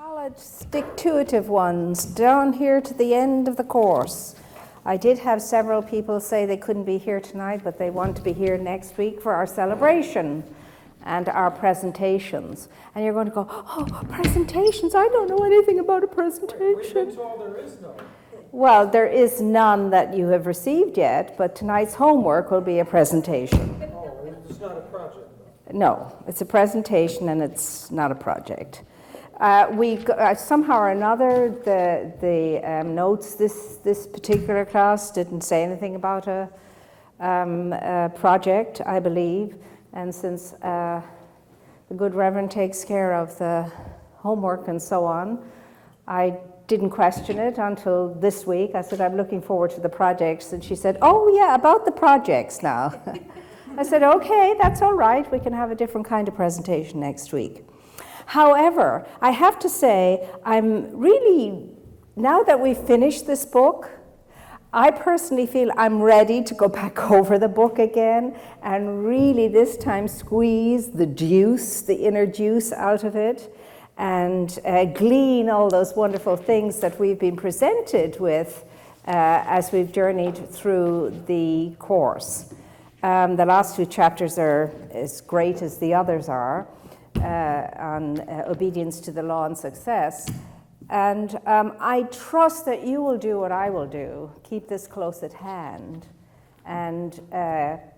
Solid, stick-to-itive ones, down here to the end of the course. I did have several people say they couldn't be here tonight, but they want to be here next week for our celebration and our presentations. And you're going to go, oh, presentations, I don't know anything about a presentation. We've been told there is none. Well, there is none that you have received yet, but tonight's homework will be a presentation. Oh, it's not a project, though. No, it's a presentation and it's not a project. Somehow or another, the notes this particular class didn't say anything about a project, I believe. And since the good Reverend takes care of the homework and so on, I didn't question it until this week. I said, I'm looking forward to the projects. And she said, oh, yeah, about the projects now. I said, okay, that's all right. We can have a different kind of presentation next week. However, I have to say, I'm really, now that we've finished this book, I personally feel I'm ready to go back over the book again and really this time squeeze the juice, the inner juice out of it, and glean all those wonderful things that we've been presented with as we've journeyed through the course. The last two chapters are as great as the others are. On obedience to the law and success. And I trust that you will do what I will do, keep this close at hand, and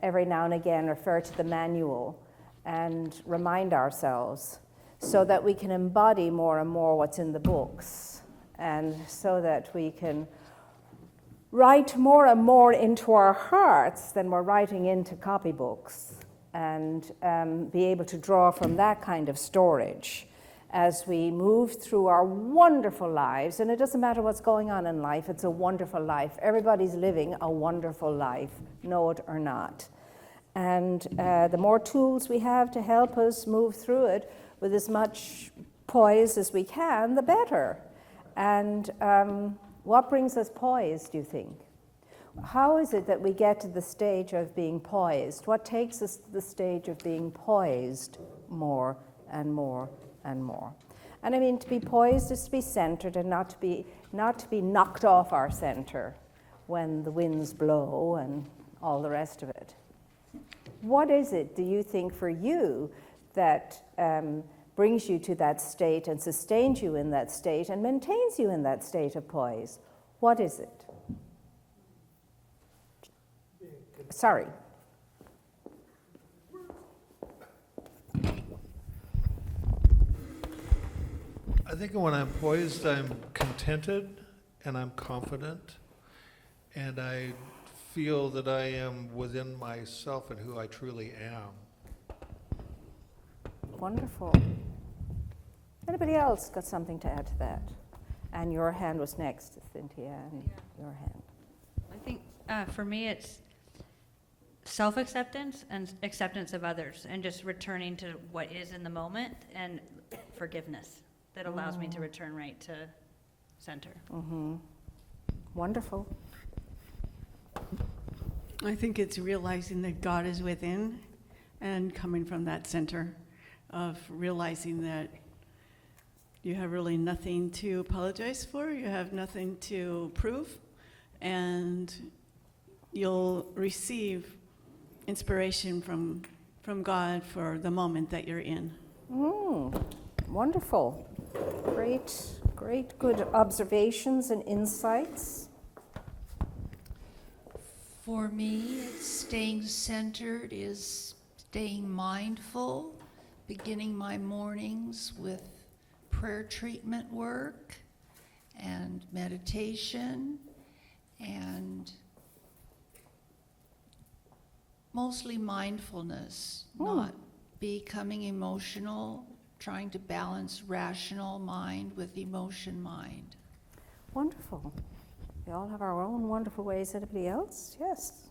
every now and again refer to the manual and remind ourselves so that we can embody more and more what's in the books, and so that we can write more and more into our hearts than we're writing into copybooks, and be able to draw from that kind of storage as we move through our wonderful lives. And it doesn't matter what's going on in life, it's a wonderful life. Everybody's living a wonderful life, know it or not. And the more tools we have to help us move through it with as much poise as we can, the better. And what brings us poise, do you think? How is it that we get to the stage of being poised? What takes us to the stage of being poised more and more and more? And I mean, to be poised is to be centered and not to be knocked off our center when the winds blow and all the rest of it. What is it, do you think, for you that brings you to that state and sustains you in that state and maintains you in that state of poise? What is it? Sorry. I think when I'm poised, I'm contented and I'm confident, and I feel that I am within myself and who I truly am. Wonderful. Anybody else got something to add to that? And your hand was next, Cynthia, and your hand. I think for me it's self-acceptance and acceptance of others, and just returning to what is in the moment, and forgiveness that allows me to return right to center. Mm-hmm. Wonderful. I think it's realizing that God is within and coming from that center of realizing that you have really nothing to apologize for, you have nothing to prove, and you'll receive inspiration from God for the moment that you're in. Wonderful. Great, good observations and insights. For me, staying centered is staying mindful, beginning my mornings with prayer treatment work and meditation, and mostly mindfulness, not becoming emotional, trying to balance rational mind with emotion mind. Wonderful. We all have our own wonderful ways. Anybody else? Yes.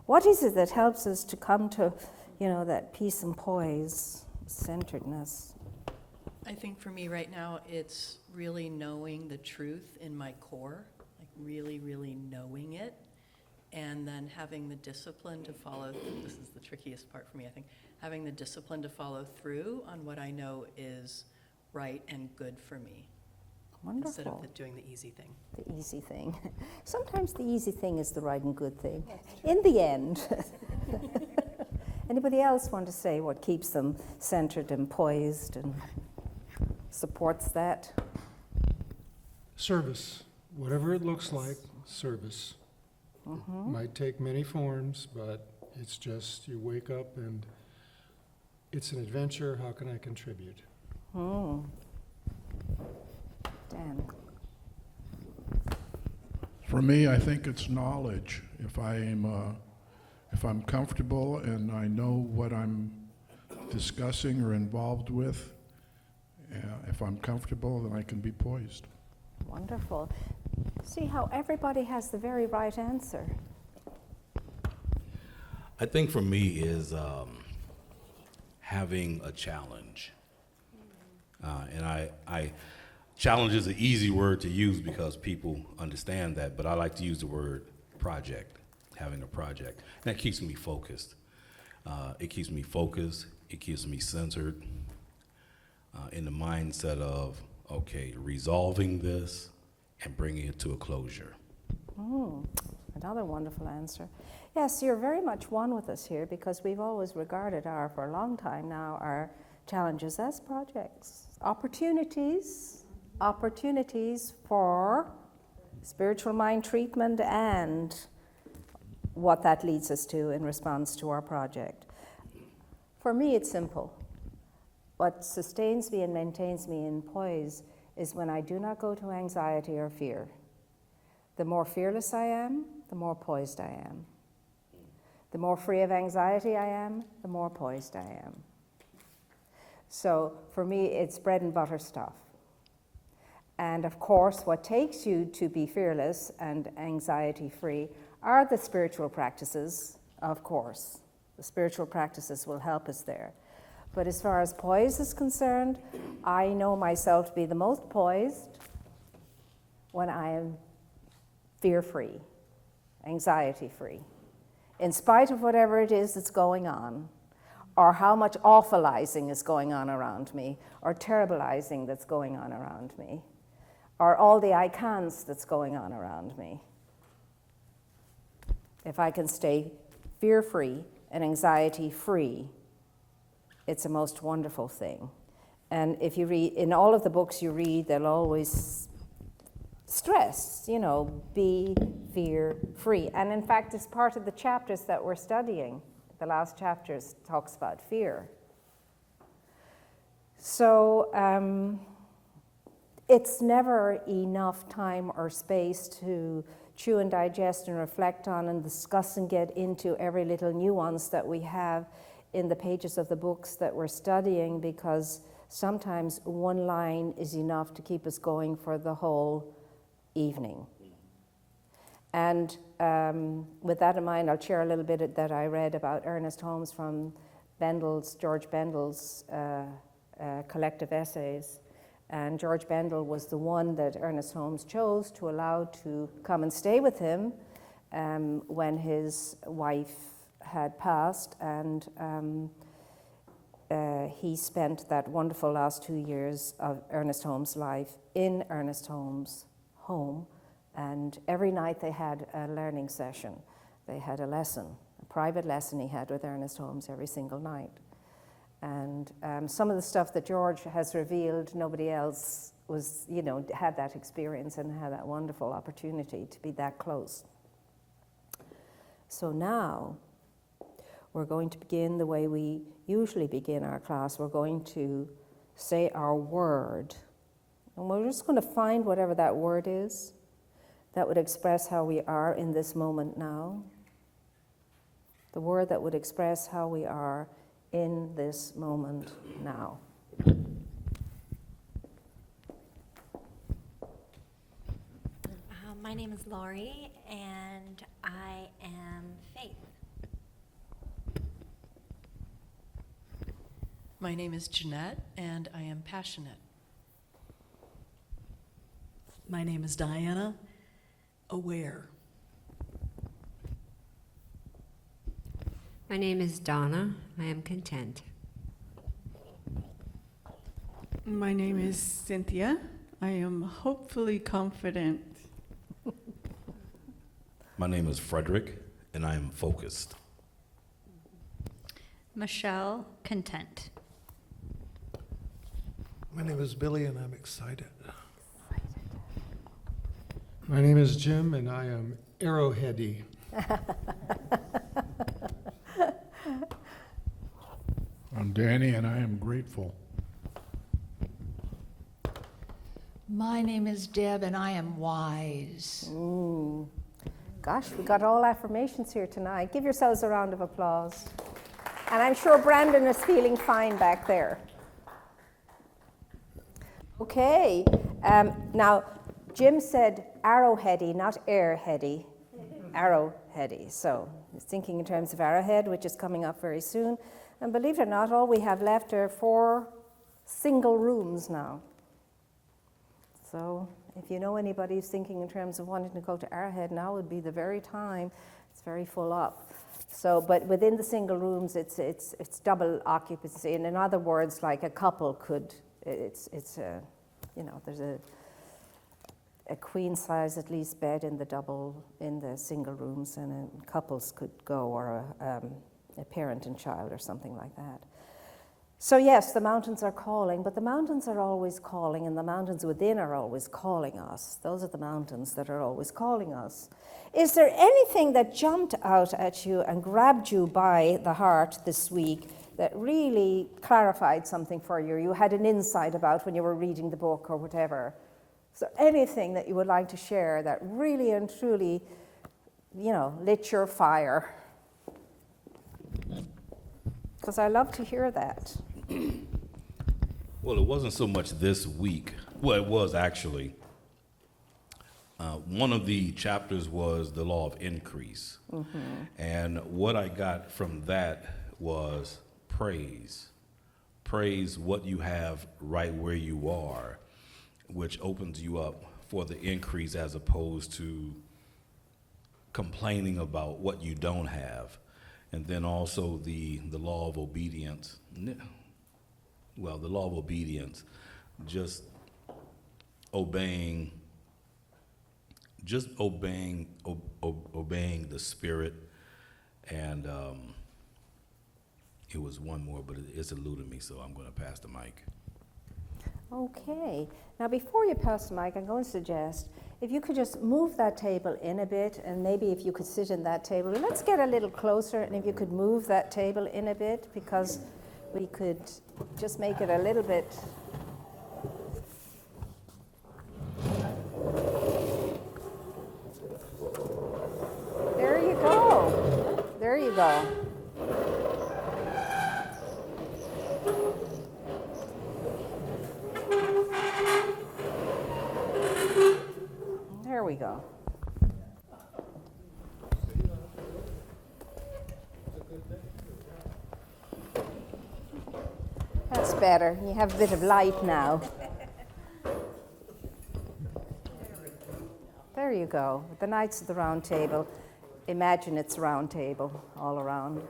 What is it that helps us to come to, that peace and poise, centeredness? I think for me right now, it's really knowing the truth in my core, like really, really knowing it, and then having the discipline to follow. This is the trickiest part for me, I think. Having the discipline to follow through on what I know is right and good for me, instead Wonderful. of doing the easy thing. The easy thing. Sometimes the easy thing is the right and good thing. In the end. Anybody else want to say what keeps them centered and poised and supports that? Service, whatever it looks like, service. Might take many forms, but it's just you wake up and it's an adventure. How can I contribute? Dan. For me, I think it's knowledge. If I'm comfortable and I know what I'm discussing or involved with, if I'm comfortable, then I can be poised. Wonderful. See how everybody has the very right answer. I think for me is having a challenge. And I challenge is an easy word to use because people understand that, but I like to use the word project, having a project. And that keeps me focused. It keeps me focused, it keeps me centered in the mindset of, okay, resolving this and bringing it to a closure. Another wonderful answer. Yes, you're very much one with us here because we've always regarded for a long time now, our challenges as projects, opportunities for spiritual mind treatment and what that leads us to in response to our project. For me, it's simple. What sustains me and maintains me in poise is when I do not go to anxiety or fear. The more fearless I am, the more poised I am. The more free of anxiety I am, the more poised I am. So for me, it's bread and butter stuff. And of course, what takes you to be fearless and anxiety-free are the spiritual practices, of course. The spiritual practices will help us there. But as far as poise is concerned, I know myself to be the most poised when I am fear-free, anxiety-free. In spite of whatever it is that's going on, or how much awfulizing is going on around me, or terribilizing that's going on around me, or all the I can'ts that's going on around me. If I can stay fear-free and anxiety-free, it's a most wonderful thing. And if you read, in all of the books you read, they'll always stress, be fear-free. And in fact, it's part of the chapters that we're studying. The last chapters talks about fear. So it's never enough time or space to chew and digest and reflect on and discuss and get into every little nuance that we have in the pages of the books that we're studying, because sometimes one line is enough to keep us going for the whole evening. And with that in mind, I'll share a little bit that I read about Ernest Holmes from George Bendel's collective essays. And George Bendel was the one that Ernest Holmes chose to allow to come and stay with him when his wife had passed, and he spent that wonderful last 2 years of Ernest Holmes' life in Ernest Holmes' home, and every night they had a learning session. They had a lesson, a private lesson he had with Ernest Holmes every single night. And some of the stuff that George has revealed, nobody else had that experience and had that wonderful opportunity to be that close. So now, we're going to begin the way we usually begin our class. We're going to say our word. And we're just going to find whatever that word is that would express how we are in this moment now. The word that would express how we are in this moment now. My name is Laurie, and I am Faith. My name is Jeanette, and I am passionate. My name is Diana, aware. My name is Donna. I am content. My name is Cynthia. I am hopefully confident. My name is Frederick, and I am focused. Michelle, content. My name is Billy, and I'm excited. My name is Jim, and I am arrowheady. I'm Danny, and I am grateful. My name is Deb, and I am wise. Ooh. Gosh, we got all affirmations here tonight. Give yourselves a round of applause. And I'm sure Brandon is feeling fine back there. Okay, now Jim said arrowheady, not airheady, arrowheady. So he's thinking in terms of Arrowhead, which is coming up very soon. And believe it or not, all we have left are 4 single rooms now. So if you know anybody who's thinking in terms of wanting to go to Arrowhead, now would be the very time. It's very full up. So, but within the single rooms, it's double occupancy. And in other words, like a couple could, there's a queen size at least bed in the single rooms, and couples could go, or a parent and child or something like that. So yes, the mountains are calling, but the mountains are always calling, and the mountains within are always calling us. Those are the mountains that are always calling us. Is there anything that jumped out at you and grabbed you by the heart this week that really clarified something for you? You had an insight about when you were reading the book or whatever. Is there anything that you would like to share that really and truly, lit your fire? Because I love to hear that. Well, it wasn't so much this week. Well, it was actually. One of the chapters was the law of increase. Mm-hmm. And what I got from that was praise. Praise what you have right where you are, which opens you up for the increase as opposed to complaining about what you don't have. And then also the law of obedience. Well, the law of obedience, just obeying the Spirit. And it was one more, but it's eluded me, so I'm going to pass the mic. Okay. Now, before you pass the mic, I'm going to suggest if you could just move that table in a bit, and maybe if you could sit in that table. Let's get a little closer, and if you could move that table in a bit, because we could just make it a little bit. There you go. There you go. There we go. That's better. You have a bit of light now. There you go. The Knights of the Round Table. Imagine it's a round table all around.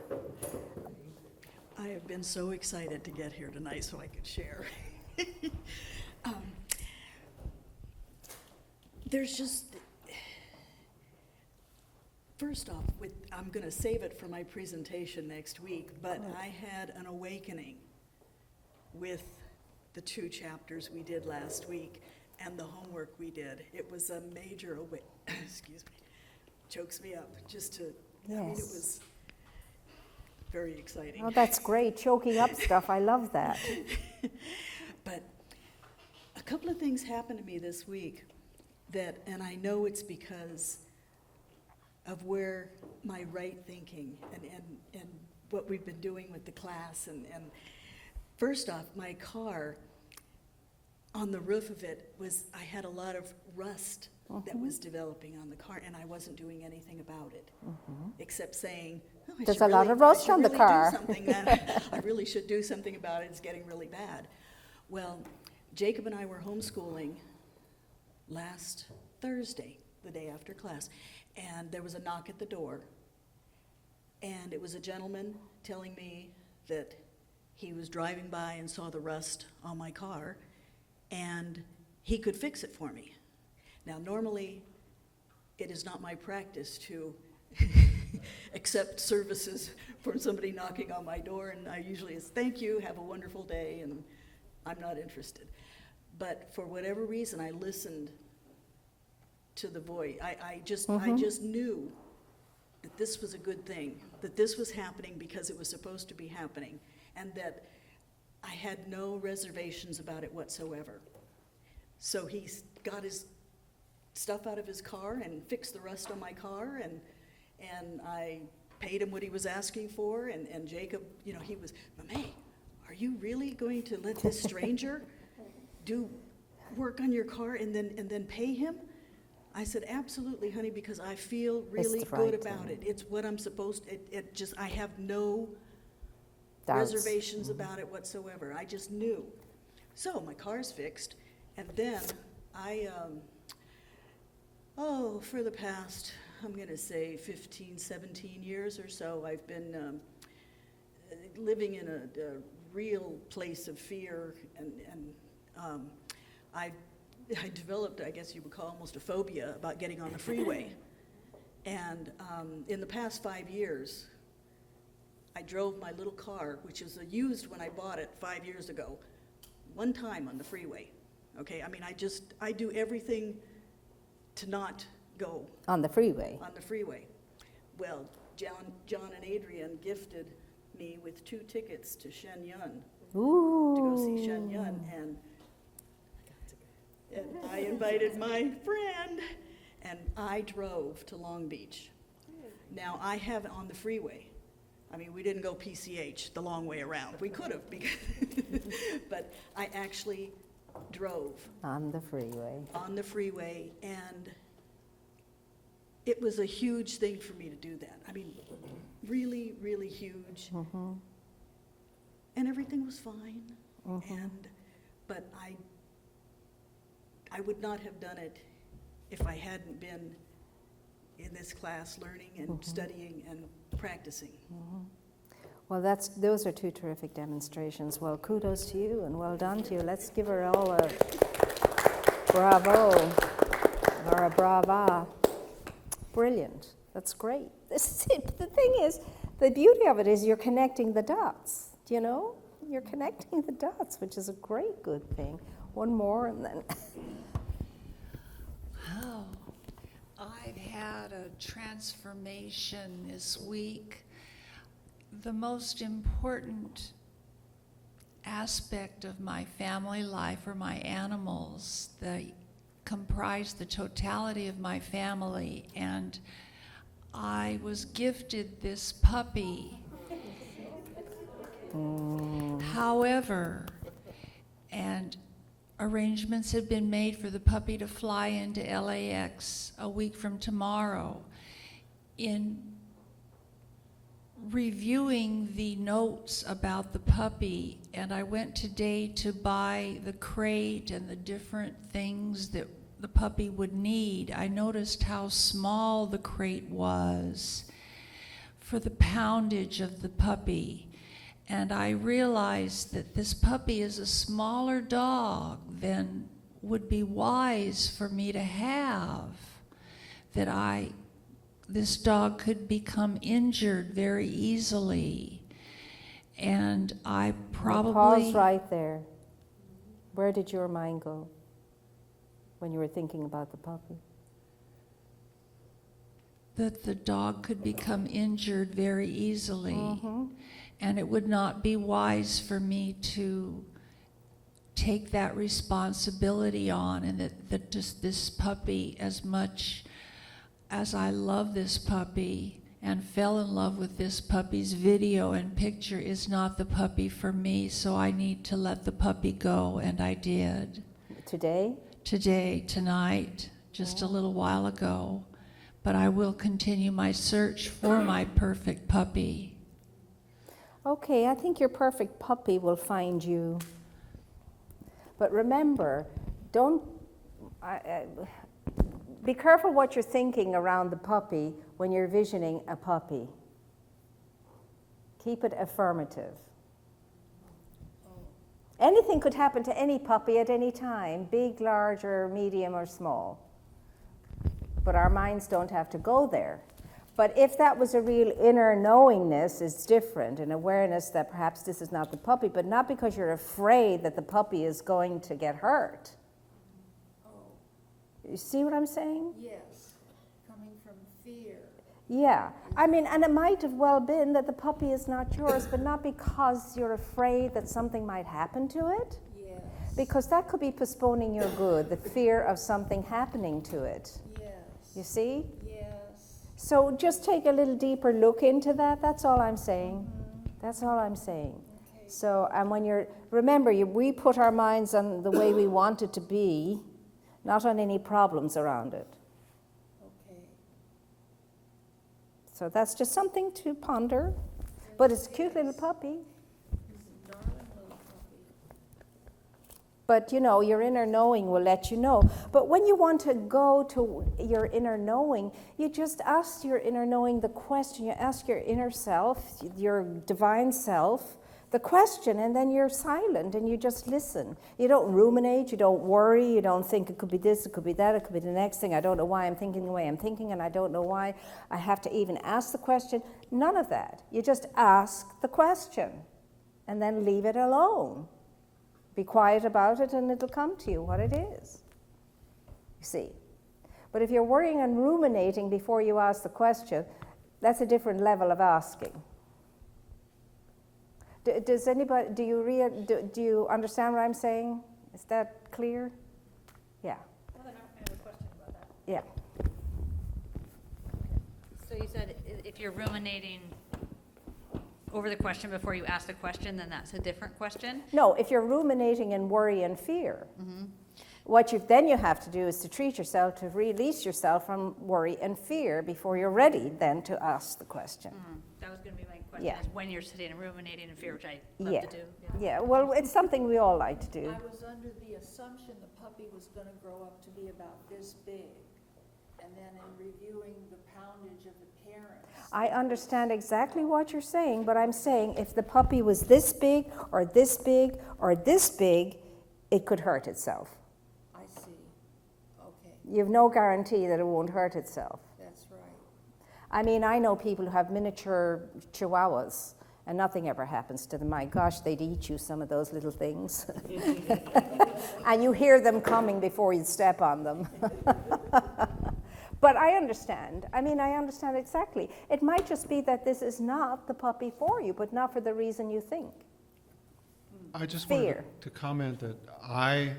I have been so excited to get here tonight so I could share. There's just, first off, I'm going to save it for my presentation next week, but I had an awakening with the 2 chapters we did last week and the homework we did. It was a major excuse me, chokes me up just to, Yes. I mean, it was very exciting. Oh, that's great. Choking up stuff. I love that. But a couple of things happened to me this week and I know it's because of where my right thinking and what we've been doing with the class. And first off, my car, on the roof of it I had a lot of rust that was developing on the car, and I wasn't doing anything about it, except saying, There's a lot of rust on the car. I really should do something about it. It's getting really bad. Well, Jacob and I were homeschooling last Thursday, the day after class, and there was a knock at the door, and it was a gentleman telling me that he was driving by and saw the rust on my car, and he could fix it for me. Now, normally, it is not my practice to accept services from somebody knocking on my door, and I usually is, thank you, have a wonderful day, and I'm not interested. But for whatever reason, I listened to the voice. I just knew that this was a good thing, that this was happening because it was supposed to be happening, and that I had no reservations about it whatsoever. So he got his stuff out of his car and fixed the rust on my car, and I paid him what he was asking for, and Jacob, you know, he was, Mame, are you really going to let this stranger do work on your car and then pay him? I said, absolutely, honey, because I feel really It's the good right about thing. it. It's what I'm supposed, it just, I have no Doubts. reservations about it whatsoever. I just knew. So my car's fixed, and then I, for the past, I'm gonna say 15, 17 years or so, I've been living in a real place of fear, and I developed, I guess you would call almost a phobia about getting on the freeway. And in the past 5 years, I drove my little car, which is used when I bought it 5 years ago, one time on the freeway. Okay, I mean, I do everything to not go On the freeway. on the freeway. Well, John and Adrian gifted me with 2 tickets to Shenyang, Ooh. to go see Shenyang, and I invited my friend, and I drove to Long Beach. Now, I have it on the freeway. I mean, we didn't go PCH the long way around. We could have, but I actually drove On the freeway. on the freeway, and it was a huge thing for me to do that. I mean, really, really huge. Mm-hmm. And everything was fine. Mm-hmm. But I would not have done it if I hadn't been in this class learning and Mm-hmm. studying and practicing. Well, those are 2 terrific demonstrations. Well, kudos to you and well done to you. Let's give her all a bravo or a brava. Brilliant. That's great. This is it. The thing is, the beauty of it is you're connecting the dots, you know? You're connecting the dots, which is a great good thing. One more and then... Oh, I've had a transformation this week. The most important aspect of my family life are my animals. They comprise the totality of my family, and I was gifted this puppy. However, and arrangements had been made for the puppy to fly into LAX a week from tomorrow. In reviewing the notes about the puppy, and I went today to buy the crate and the different things that the puppy would need, I noticed how small the crate was for the poundage of the puppy. And I realized that this puppy is a smaller dog than would be wise for me to have, that this dog could become injured very easily. And I probably... Pause right there. Where did your mind go when you were thinking about the puppy? That the dog could become injured very easily. Mm-hmm. And it would not be wise for me to take that responsibility on, and that just this puppy, as much as I love this puppy and fell in love with this puppy's video and picture, is not the puppy for me, so I need to let the puppy go, and I did. Today? Today, tonight, just a little while ago. But I will continue my search for my perfect puppy. Okay, I think your perfect puppy will find you. But remember, be careful what you're thinking around the puppy when you're visioning a puppy. Keep it affirmative. Anything could happen to any puppy at any time, big, large, or medium, or small. But our minds don't have to go there. But if that was a real inner knowingness, it's different, an awareness that perhaps this is not the puppy, but not because you're afraid that the puppy is going to get hurt. You see what I'm saying? Yes, coming from fear. Yeah. I mean, and it might have well been that the puppy is not yours, but not because you're afraid that something might happen to it. Yes. Because that could be postponing your good, the fear of something happening to it. Yes. You see? Yes. So just take a little deeper look into that. That's all I'm saying. That's all I'm saying. Okay. So, and when remember, we put our minds on the way we want it to be, not on any problems around it. Okay. So that's just something to ponder. But it's a cute little puppy. He's a darling little puppy. But your inner knowing will let you know. But when you want to go to your inner knowing, you just ask your inner knowing the question. You ask your inner self, your divine self, the question, and then you're silent and you just listen. You don't ruminate, you don't worry, you don't think it could be this, it could be that, it could be the next thing. I don't know why I'm thinking the way I'm thinking, and I don't know why I have to even ask the question. None of that. You just ask the question and then leave it alone. Be quiet about it and it'll come to you what it is. You see. But if you're worrying and ruminating before you ask the question, that's a different level of asking. Does anybody, do you understand what I'm saying? Is that clear? Yeah. Well, then I have a question about that. Yeah. So you said if you're ruminating over the question before you ask the question, then that's a different question? No, if you're ruminating in worry and fear, what then you have to do is to treat yourself, to release yourself from worry and fear before you're ready then to ask the question. That was going to be my question, Yeah. is when you're sitting and ruminating in fear, which I love Yeah. to do. Yeah, well, it's something we all like to do. I was under the assumption the puppy was going to grow up to be about this big. And then in reviewing the poundage of the parents. I understand exactly what you're saying, but I'm saying if the puppy was this big or this big or this big, it could hurt itself. I see. Okay, You have no guarantee that it won't hurt itself. that's right. I mean, I know people who have miniature chihuahuas and nothing ever happens to them. My gosh, they'd eat you, some of those little things. And you hear them coming before you step on them. But I understand. I mean, I understand exactly. It might just be that this is not the puppy for you, but not for the reason you think. I just Fear. wanted to comment that I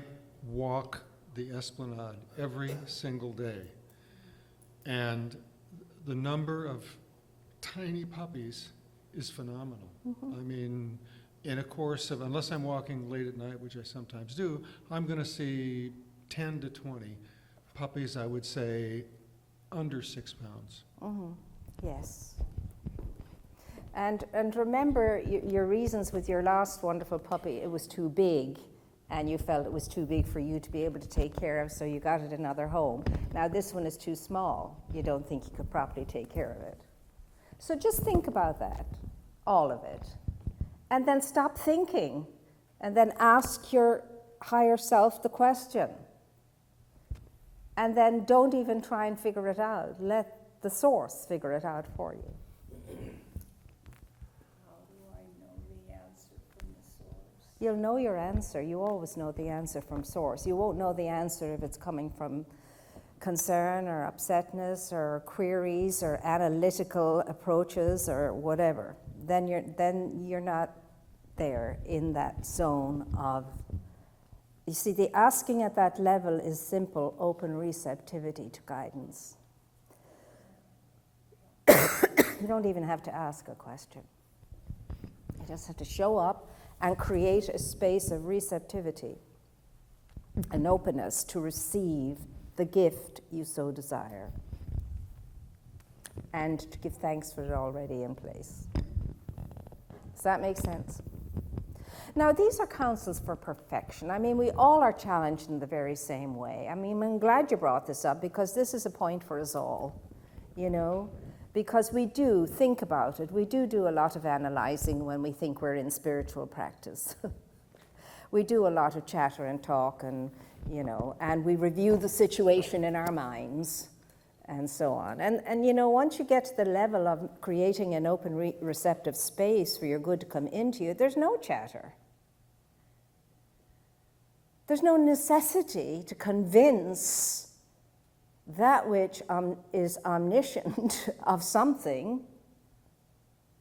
walk the Esplanade every single day. And the number of tiny puppies is phenomenal. I mean, in a course of, unless I'm walking late at night, which I sometimes do, I'm going to see 10 to 20 puppies, I would say, under 6 pounds. Yes. And remember your reasons with your last wonderful puppy. It was too big, and you felt it was too big for you to be able to take care of, so you got it another home. Now this one is too small. You don't think you could properly take care of it. So just think about that, all of it. And then stop thinking, and then ask your higher self the question. And then don't even try and figure it out. Let the source figure it out for you. How do I know the answer from the source? You'll know your answer. You always know the answer from source. You won't know the answer if it's coming from concern or upsetness or queries or analytical approaches or whatever. Then you're not there in that zone of. You see, the asking at that level is simple, open receptivity to guidance. You don't even have to ask a question. You just have to show up and create a space of receptivity, an openness to receive the gift you so desire, and to give thanks for it already in place. Does that make sense? Now, these are counsels for perfection. I mean, we all are challenged in the very same way. I mean, I'm glad you brought this up because this is a point for us all, you know, because we do think about it. We do a lot of analyzing when we think we're in spiritual practice. we do a lot of chatter and talk, and and we review the situation in our minds, and so on. And once you get to the level of creating an open, receptive space for your good to come into you, there's no chatter. There's no necessity to convince that which is omniscient of something.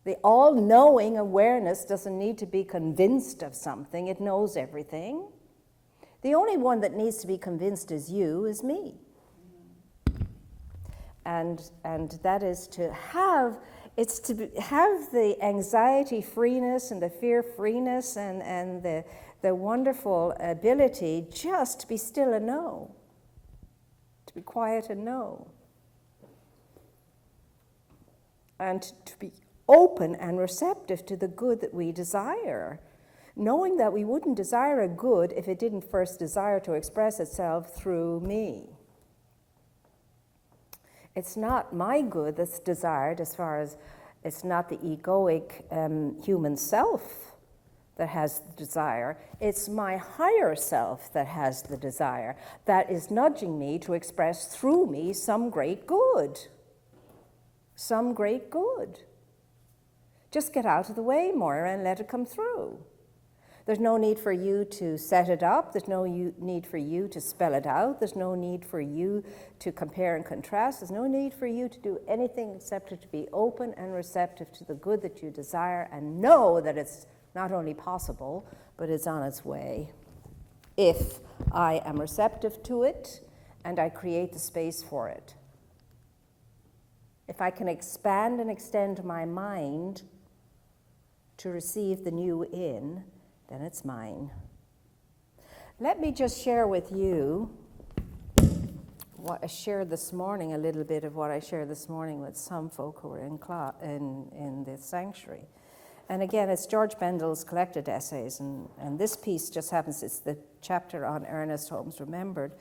The all-knowing awareness doesn't need to be convinced of something. It knows everything. The only one that needs to be convinced is me. And that is to have the anxiety freeness and the fear freeness and the wonderful ability just to be still and know, to be quiet and know, and to be open and receptive to the good that we desire, knowing that we wouldn't desire a good if it didn't first desire to express itself through me. It's not my good that's desired, as far as it's not the egoic human self that has the desire. It's my higher self that has the desire, that is nudging me to express through me some great good. Some great good. Just get out of the way, Moira, and let it come through. There's no need for you to set it up. There's no need for you to spell it out. There's no need for you to compare and contrast. There's no need for you to do anything except to be open and receptive to the good that you desire, and know that it's not only possible, but it's on its way. If I am receptive to it and I create the space for it. If I can expand and extend my mind to receive the new in, then it's mine. Let me just share with you what I shared this morning, a little bit of what I shared this morning with some folk who were in the sanctuary. And again, it's George Bendel's collected essays, and this piece just happens, it's the chapter on Ernest Holmes Remembered.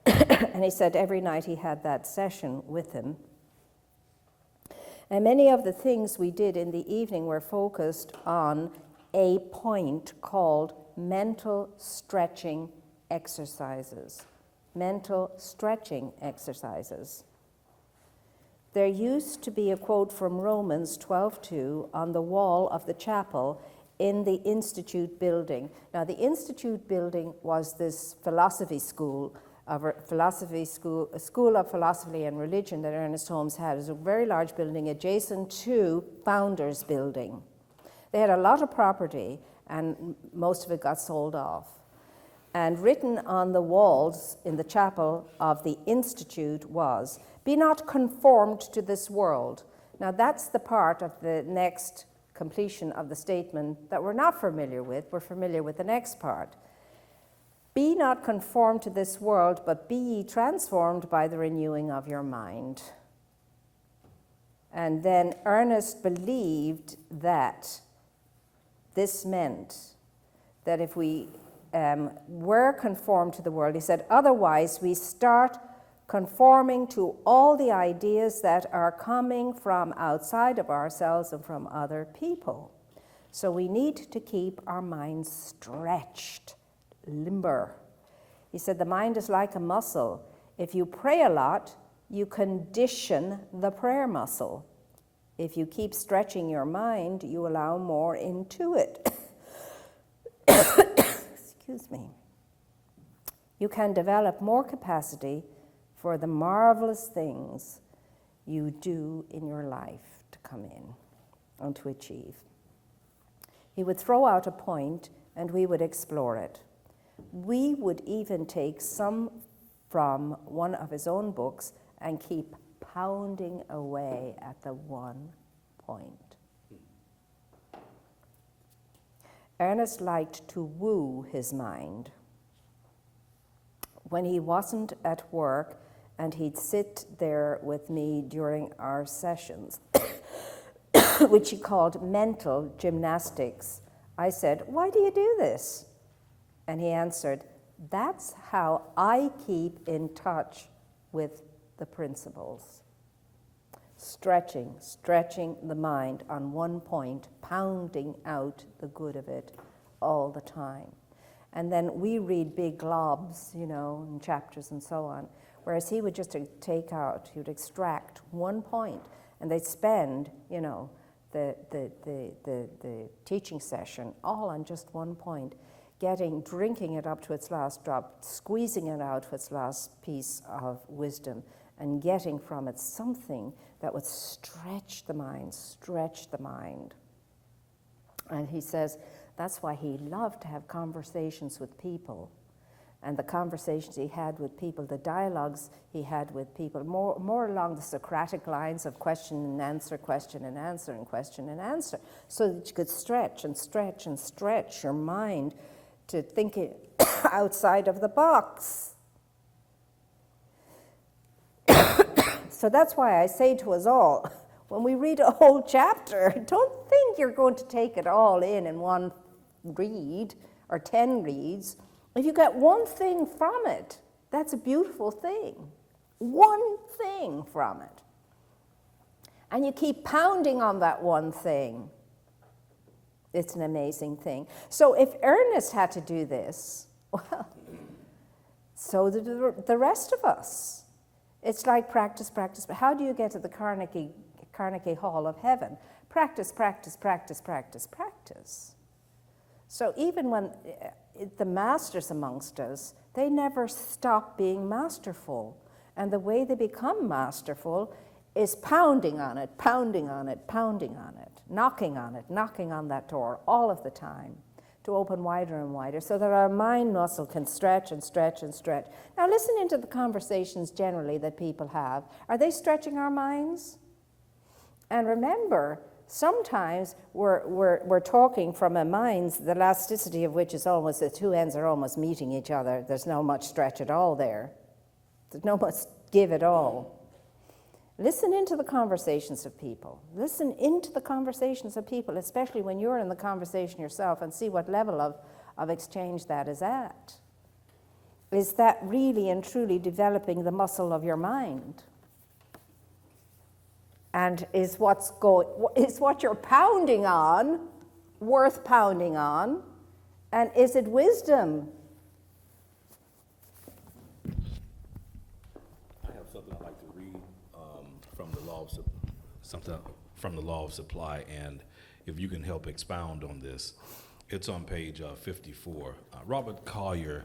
And he said every night he had that session with him. And many of the things we did in the evening were focused on a point called mental stretching exercises. Mental stretching exercises. There used to be a quote from Romans 12:2 on the wall of the chapel in the Institute building. Now, the Institute building was this philosophy school, a school of philosophy and religion that Ernest Holmes had. It was a very large building adjacent to Founders Building. They had a lot of property, and most of it got sold off. And written on the walls in the chapel of the Institute was, "Be not conformed to this world." Now that's the part of the next completion of the statement that we're not familiar with. We're familiar with the next part. "Be not conformed to this world, but be ye transformed by the renewing of your mind." And then Ernest believed that this meant that if we were conformed to the world, he said, otherwise we start conforming to all the ideas that are coming from outside of ourselves and from other people. So we need to keep our minds stretched, limber. He said the mind is like a muscle. If you pray a lot, you condition the prayer muscle. If you keep stretching your mind, you allow more into it. Excuse me. You can develop more capacity for the marvelous things you do in your life to come in and to achieve. He would throw out a point and we would explore it. We would even take some from one of his own books and keep pounding away at the one point. Ernest liked to woo his mind. When he wasn't at work and he'd sit there with me during our sessions, which he called mental gymnastics, I said, "Why do you do this?" And he answered, "That's how I keep in touch with the principles." Stretching the mind on one point, pounding out the good of it all the time. And then we read big globs, you know, and chapters and so on. Whereas he would just take out, he would extract one point, and they'd spend, you know, the teaching session all on just one point, drinking it up to its last drop, squeezing it out to its last piece of wisdom, and getting from it something that would stretch the mind. And he says that's why he loved to have conversations with people. And the conversations he had with people, the dialogues he had with people, more along the Socratic lines of question and answer, and question and answer, so that you could stretch and stretch and stretch your mind to thinking outside of the box. So that's why I say to us all, when we read a whole chapter, don't think you're going to take it all in one read or 10 reads. If you get one thing from it, that's a beautiful thing. One thing from it. And you keep pounding on that one thing. It's an amazing thing. So if Ernest had to do this, well, so did the rest of us. It's like practice. But how do you get to the Carnegie Hall of Heaven? Practice. So even when the masters amongst us, they never stop being masterful. And the way they become masterful is pounding on it, knocking on that door all of the time to open wider and wider so that our mind muscle can stretch and stretch and stretch. Now listen into the conversations generally that people have. Are they stretching our minds? And remember, sometimes we're talking from a mind, the elasticity of which is almost, the two ends are almost meeting each other. There's no much stretch at all there. There's no much give at all. Listen into the conversations of people. Listen into the conversations of people, especially when you're in the conversation yourself, and see what level of exchange that is at. Is that really and truly developing the muscle of your mind? And is what you're pounding on worth pounding on? And is it wisdom? I have something I'd like to read from the Law of Supply, and if you can help expound on this, it's on page 54. Robert Collier,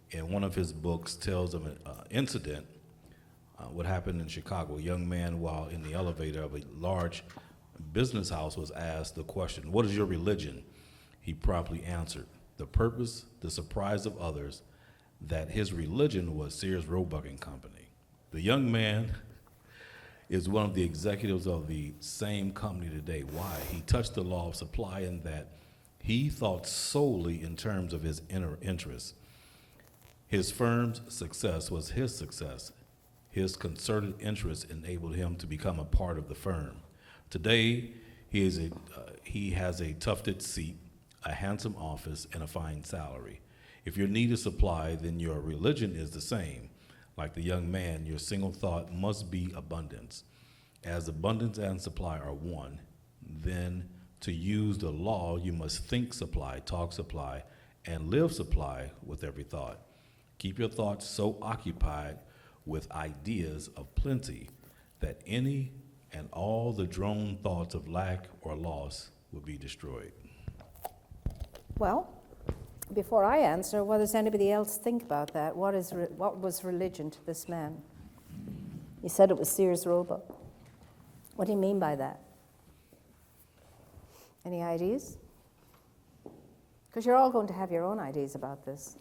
in one of his books, tells of an incident. What happened in Chicago. A young man, while in the elevator of a large business house, was asked the question, "What is your religion?" He promptly answered, "The purpose, the surprise of others, that his religion was Sears Roebuck and Company." The young man is one of the executives of the same company today. Why? He touched the law of supply in that he thought solely in terms of his inner interests. His firm's success was his success. His concerted interest enabled him to become a part of the firm. Today, he has a tufted seat, a handsome office, and a fine salary. If your need is supply, then your religion is the same. Like the young man, your single thought must be abundance. As abundance and supply are one, then to use the law, you must think supply, talk supply, and live supply with every thought. Keep your thoughts so occupied with ideas of plenty that any and all the drone thoughts of lack or loss will be destroyed. Well, before I answer, what does anybody else think about that? What was religion to this man? He said it was Sears Roebuck. What do you mean by that? Any ideas? Because you're all going to have your own ideas about this.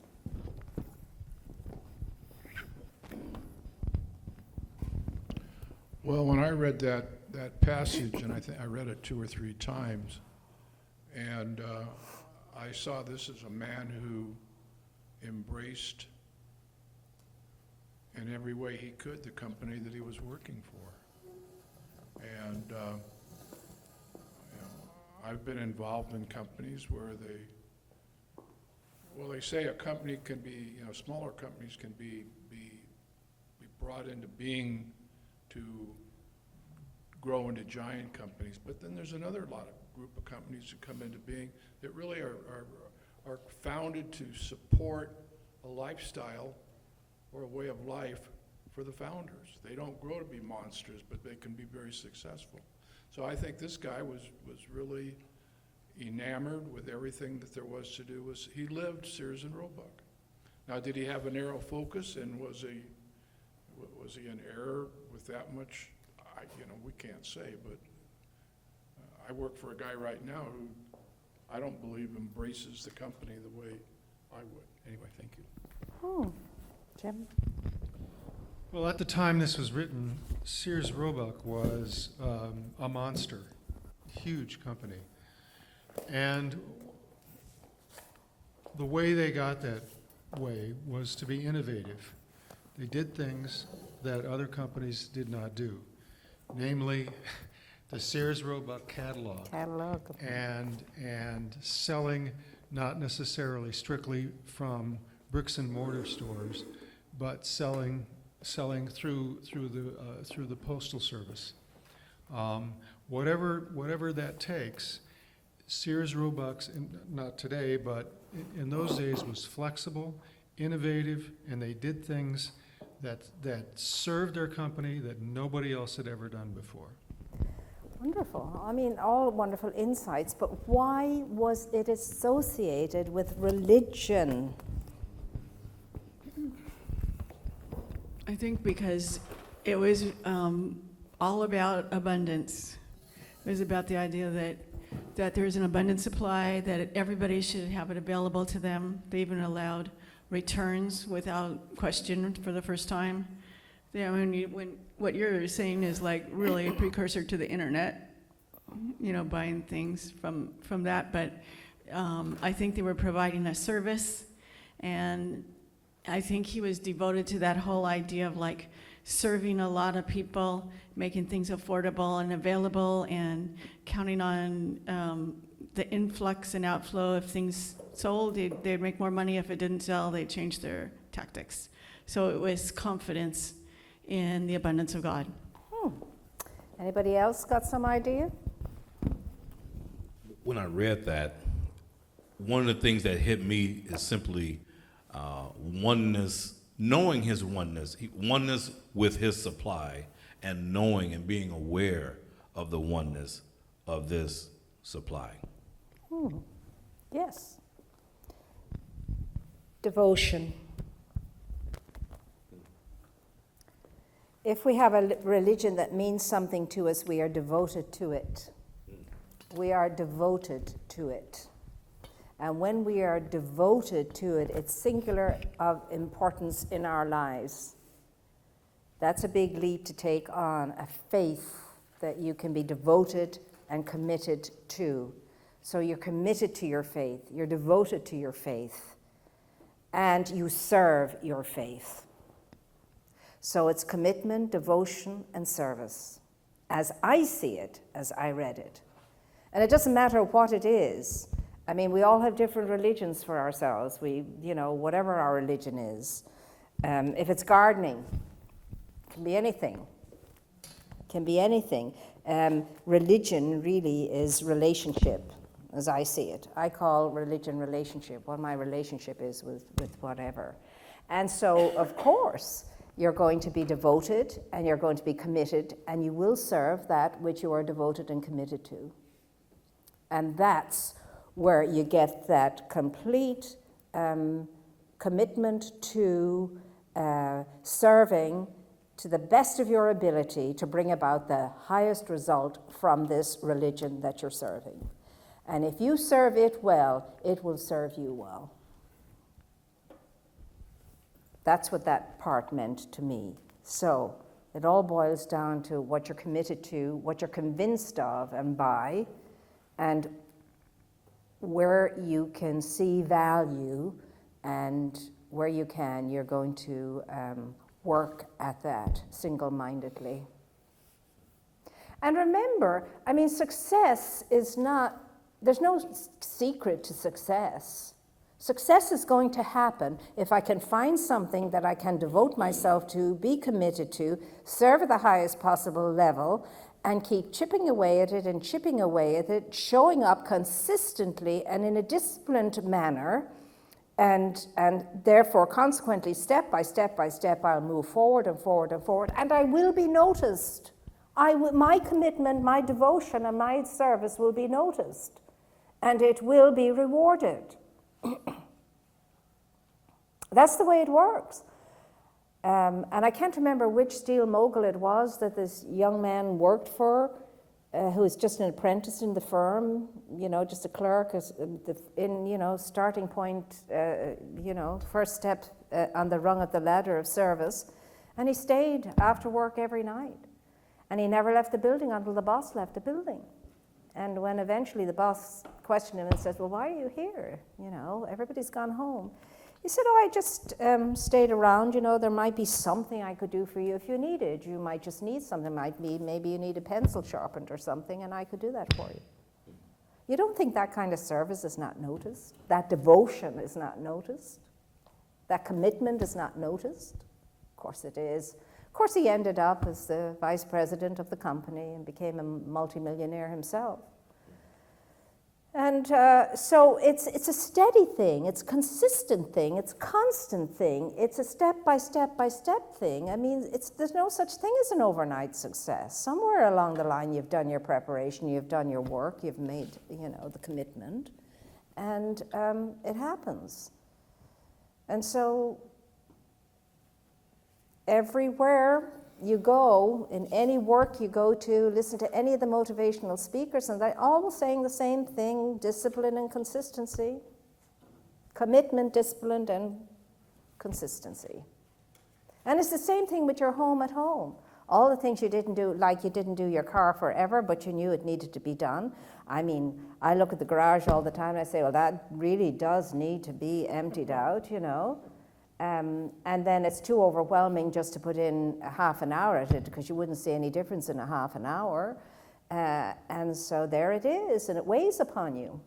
Well, when I read that passage, and I think I read it 2 or 3 times, and I saw this as a man who embraced in every way he could the company that he was working for. And I've been involved in companies where they say a company can be, smaller companies can be brought into being to grow into giant companies, but then there's another group of companies that come into being that really are are founded to support a lifestyle or a way of life for the founders. They don't grow to be monsters, but they can be very successful. So I think this guy was really enamored with everything that there was to do. He lived Sears and Roebuck. Now, did he have a narrow focus, and was he in error with that much? We can't say, but I work for a guy right now who I don't believe embraces the company the way I would. Anyway, thank you. Jim? Well, at the time this was written, Sears Roebuck was a monster, huge company. And the way they got that way was to be innovative. They did things that other companies did not do, namely the Sears Roebuck catalog. And selling not necessarily strictly from bricks and mortar stores, but selling through the postal service. Whatever that takes, Sears Roebuck's, not today, but in those days, was flexible, innovative, and they did things that served their company that nobody else had ever done before. Wonderful. I mean, all wonderful insights, but why was it associated with religion? I think because it was all about abundance. It was about the idea that there's an abundant supply, that everybody should have it available to them. They even allowed returns without question for the first time. Yeah, when what you're saying is like really a precursor to the internet, buying things from that. But I think they were providing a service, and I think he was devoted to that whole idea of like serving a lot of people, making things affordable and available, and counting on the influx and outflow. If things sold, they'd make more money. If it didn't sell, they'd change their tactics. So it was confidence in the abundance of God. Anybody else got some idea? When I read that, one of the things that hit me is simply oneness, knowing his oneness with his supply, and knowing and being aware of the oneness of this supply. Yes. Devotion. If we have a religion that means something to us, we are devoted to it. We are devoted to it. And when we are devoted to it, it's singular of importance in our lives. That's a big leap to take on, a faith that you can be devoted and committed to. So you're committed to your faith, you're devoted to your faith, and you serve your faith. So it's commitment, devotion, and service, as I see it, as I read it. And it doesn't matter what it is. I mean, we all have different religions for ourselves. Whatever our religion is. If it's gardening, it can be anything. Religion really is relationship, as I see it. I call religion relationship, what my relationship is with whatever. And so, of course, you're going to be devoted, and you're going to be committed, and you will serve that which you are devoted and committed to. And that's where you get that complete commitment to serving to the best of your ability to bring about the highest result from this religion that you're serving. And if you serve it well, it will serve you well. That's what that part meant to me. So it all boils down to what you're committed to, what you're convinced of and by, and where you can see value, and where you can, you're going to work at that single-mindedly. And remember, success is not, there's no secret to success. Success is going to happen if I can find something that I can devote myself to, be committed to, serve at the highest possible level, and keep chipping away at it and chipping away at it, showing up consistently and in a disciplined manner, and therefore, consequently, step by step by step, I'll move forward and forward and forward, and I will be noticed. My commitment, my devotion, and my service will be noticed, and it will be rewarded. That's the way it works. And I can't remember which steel mogul it was that this young man worked for, who was just an apprentice in the firm, just a clerk, starting point, first step on the rung of the ladder of service. And he stayed after work every night. And he never left the building until the boss left the building. And when eventually the boss questioned him and said, well, why are you here? Everybody's gone home. He said, I just stayed around. There might be something I could do for you if you needed. You might just need something. Maybe you need a pencil sharpened or something, and I could do that for you. You don't think that kind of service is not noticed? That devotion is not noticed? That commitment is not noticed? Of course it is. Of course he ended up as the vice president of the company and became a multimillionaire himself. And so it's a steady thing, it's a consistent thing, it's a constant thing, it's a step-by-step thing. I mean, there's no such thing as an overnight success. Somewhere along the line you've done your preparation, you've done your work, you've made, the commitment, and it happens. And so everywhere you go, in any work you go to, listen to any of the motivational speakers, and they're all saying the same thing: discipline and consistency. Commitment, discipline, and consistency. And it's the same thing with your home at home. All the things you didn't do, like you didn't do your car forever, but you knew it needed to be done. I mean, I look at the garage all the time and I say, well, that really does need to be emptied out, And then it's too overwhelming just to put in a half an hour at it, because you wouldn't see any difference in a half an hour. And so there it is, and it weighs upon you.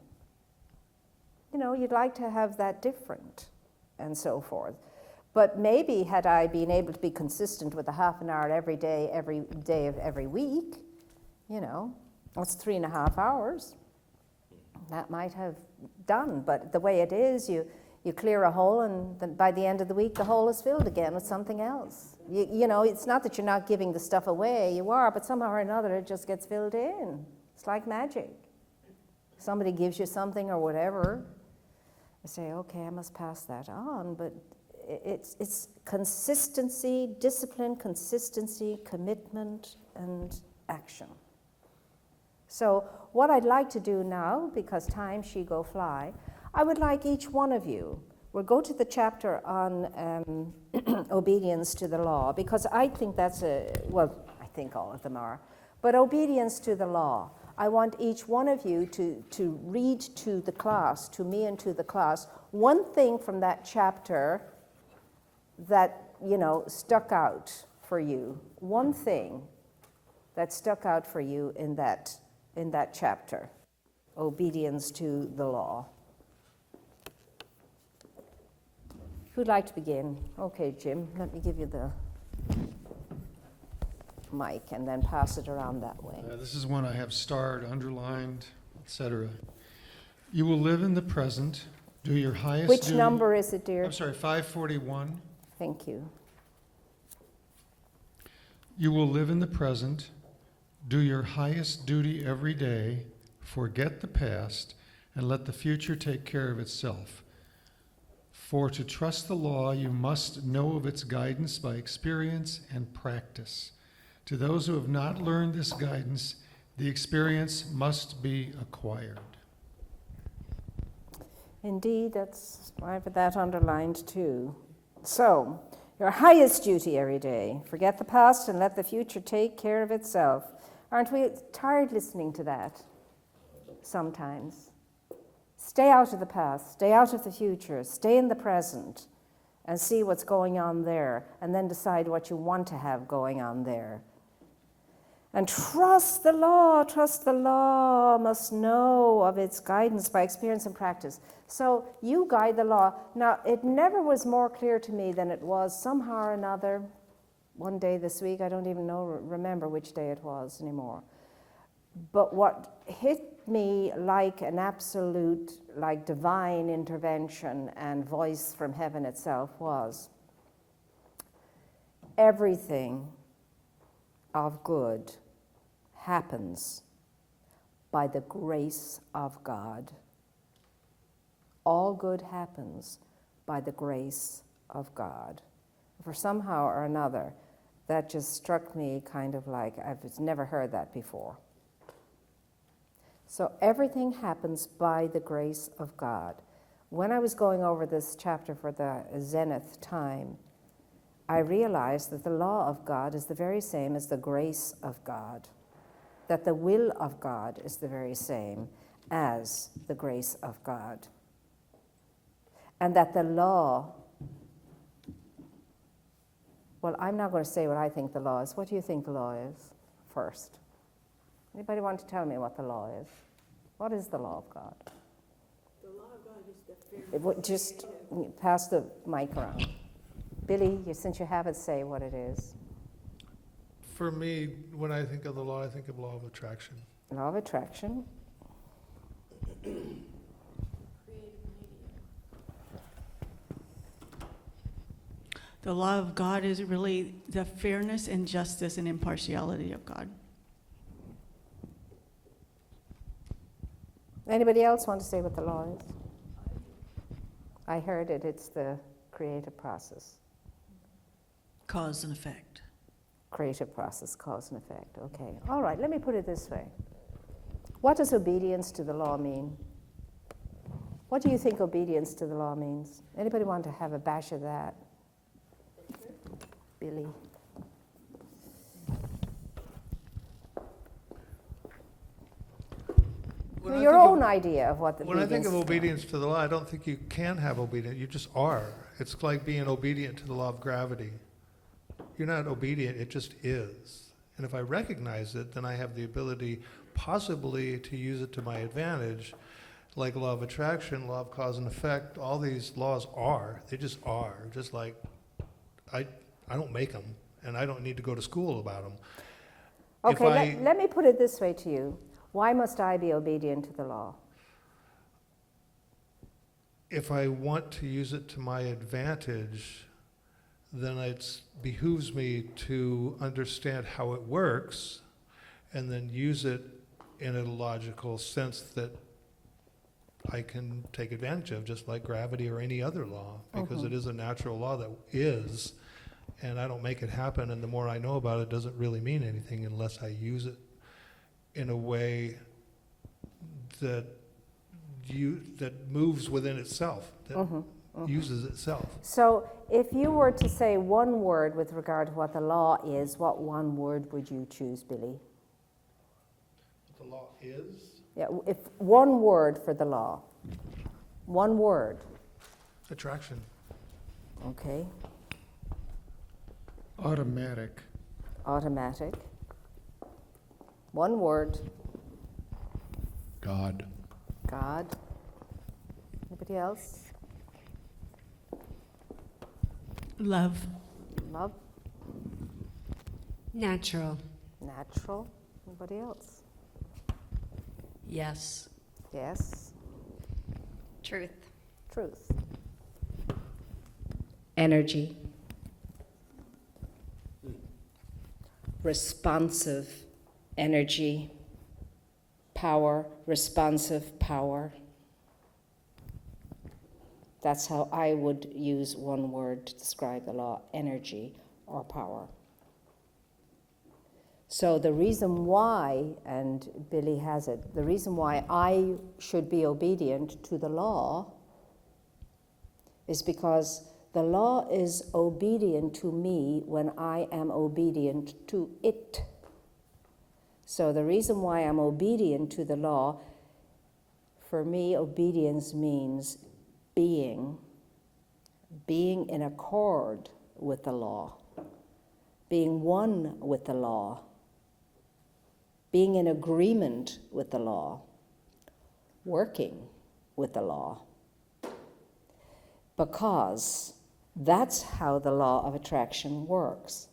You'd like to have that different, and so forth. But maybe had I been able to be consistent with a half an hour every day of every week, that's 3.5 hours. That might have done, but the way it is, you clear a hole, and then by the end of the week, the hole is filled again with something else. It's not that you're not giving the stuff away, you are, but somehow or another it just gets filled in. It's like magic. Somebody gives you something or whatever, I say, okay, I must pass that on, but it's consistency, discipline, consistency, commitment, and action. So what I'd like to do now, because time she go fly, I would like each one of you, we'll go to the chapter on obedience to the law, because I think I think all of them are, but obedience to the law. I want each one of you to read to the class, to me and to the class, one thing from that chapter that, stuck out for you. One thing that stuck out for you in that chapter, obedience to the law. Who'd like to begin? Okay, Jim, let me give you the mic and then pass it around that way. This is one I have starred, underlined, etc. You will live in the present, do your highest Which duty. number is it, dear? I'm sorry, 541. Thank you. You will live in the present, do your highest duty every day, forget the past, and let the future take care of itself. For to trust the law, you must know of its guidance by experience and practice. To those who have not learned this guidance, the experience must be acquired. Indeed, I have that underlined too. So, your highest duty every day. Forget the past and let the future take care of itself. Aren't we tired listening to that sometimes? Stay out of the past, stay out of the future, stay in the present and see what's going on there, and then decide what you want to have going on there. And trust the law must know of its guidance by experience and practice. So you guide the law. Now, it never was more clear to me than it was somehow or another one day this week, I don't even remember which day it was anymore. But what hit me like an absolute, like divine intervention and voice from heaven itself was everything of good happens by the grace of God. All good happens by the grace of God. For somehow or another, that just struck me kind of like I've never heard that before. So everything happens by the grace of God. When I was going over this chapter for the zenith time, I realized that the law of God is the very same as the grace of God, that the will of God is the very same as the grace of God, and that the law, well, I'm not going to say what I think the law is. What do you think the law is first? Anybody want to tell me what the law is? What is the law of God? The law of God is the Just pass the mic around. Billy, since you have it, say what it is. For me, when I think of the law, I think of law of attraction. Law of attraction. The law of God is really the fairness and justice and impartiality of God. Anybody else want to say what the law is? I heard it. It's the creative process. Cause and effect. Creative process, cause and effect. Okay. All right, let me put it this way. What does obedience to the law mean? What do you think obedience to the law means? Anybody want to have a bash of that? Billy. When I Your think of- own idea of what the When I think of obedience- obedience to the law, I don't think you can have obedience. You just are. It's like being obedient to the law of gravity. You're not obedient, it just is. And if I recognize it, then I have the ability possibly to use it to my advantage, like law of attraction, law of cause and effect. All these laws are. They just are. Just like I don't make them, and I don't need to go to school about them. Okay, let me put it this way to you. Why must I be obedient to the law? If I want to use it to my advantage, then it behooves me to understand how it works and then use it in a logical sense that I can take advantage of, just like gravity or any other law, because it is a natural law that is, and I don't make it happen, and the more I know about it, doesn't really mean anything unless I use it in a way that moves within itself, that uses itself. So if you were to say one word with regard to what the law is, what one word would you choose, Billy? What the law is? Yeah, if one word for the law. One word. Attraction. Okay. Automatic. Automatic. One word. God. God. Anybody else? Love. Love. Natural. Natural. Anybody else? Yes. Yes. Truth. Truth. Energy. Responsive energy. Power. Responsive power. That's how I would use one word to describe the law: energy or power. So the reason why, and Billy has it, the reason why I should be obedient to the law is because the law is obedient to me when I am obedient to it. So the reason why I'm obedient to the law, for me, obedience means being in accord with the law, being one with the law, being in agreement with the law, working with the law. Because that's how the law of attraction works.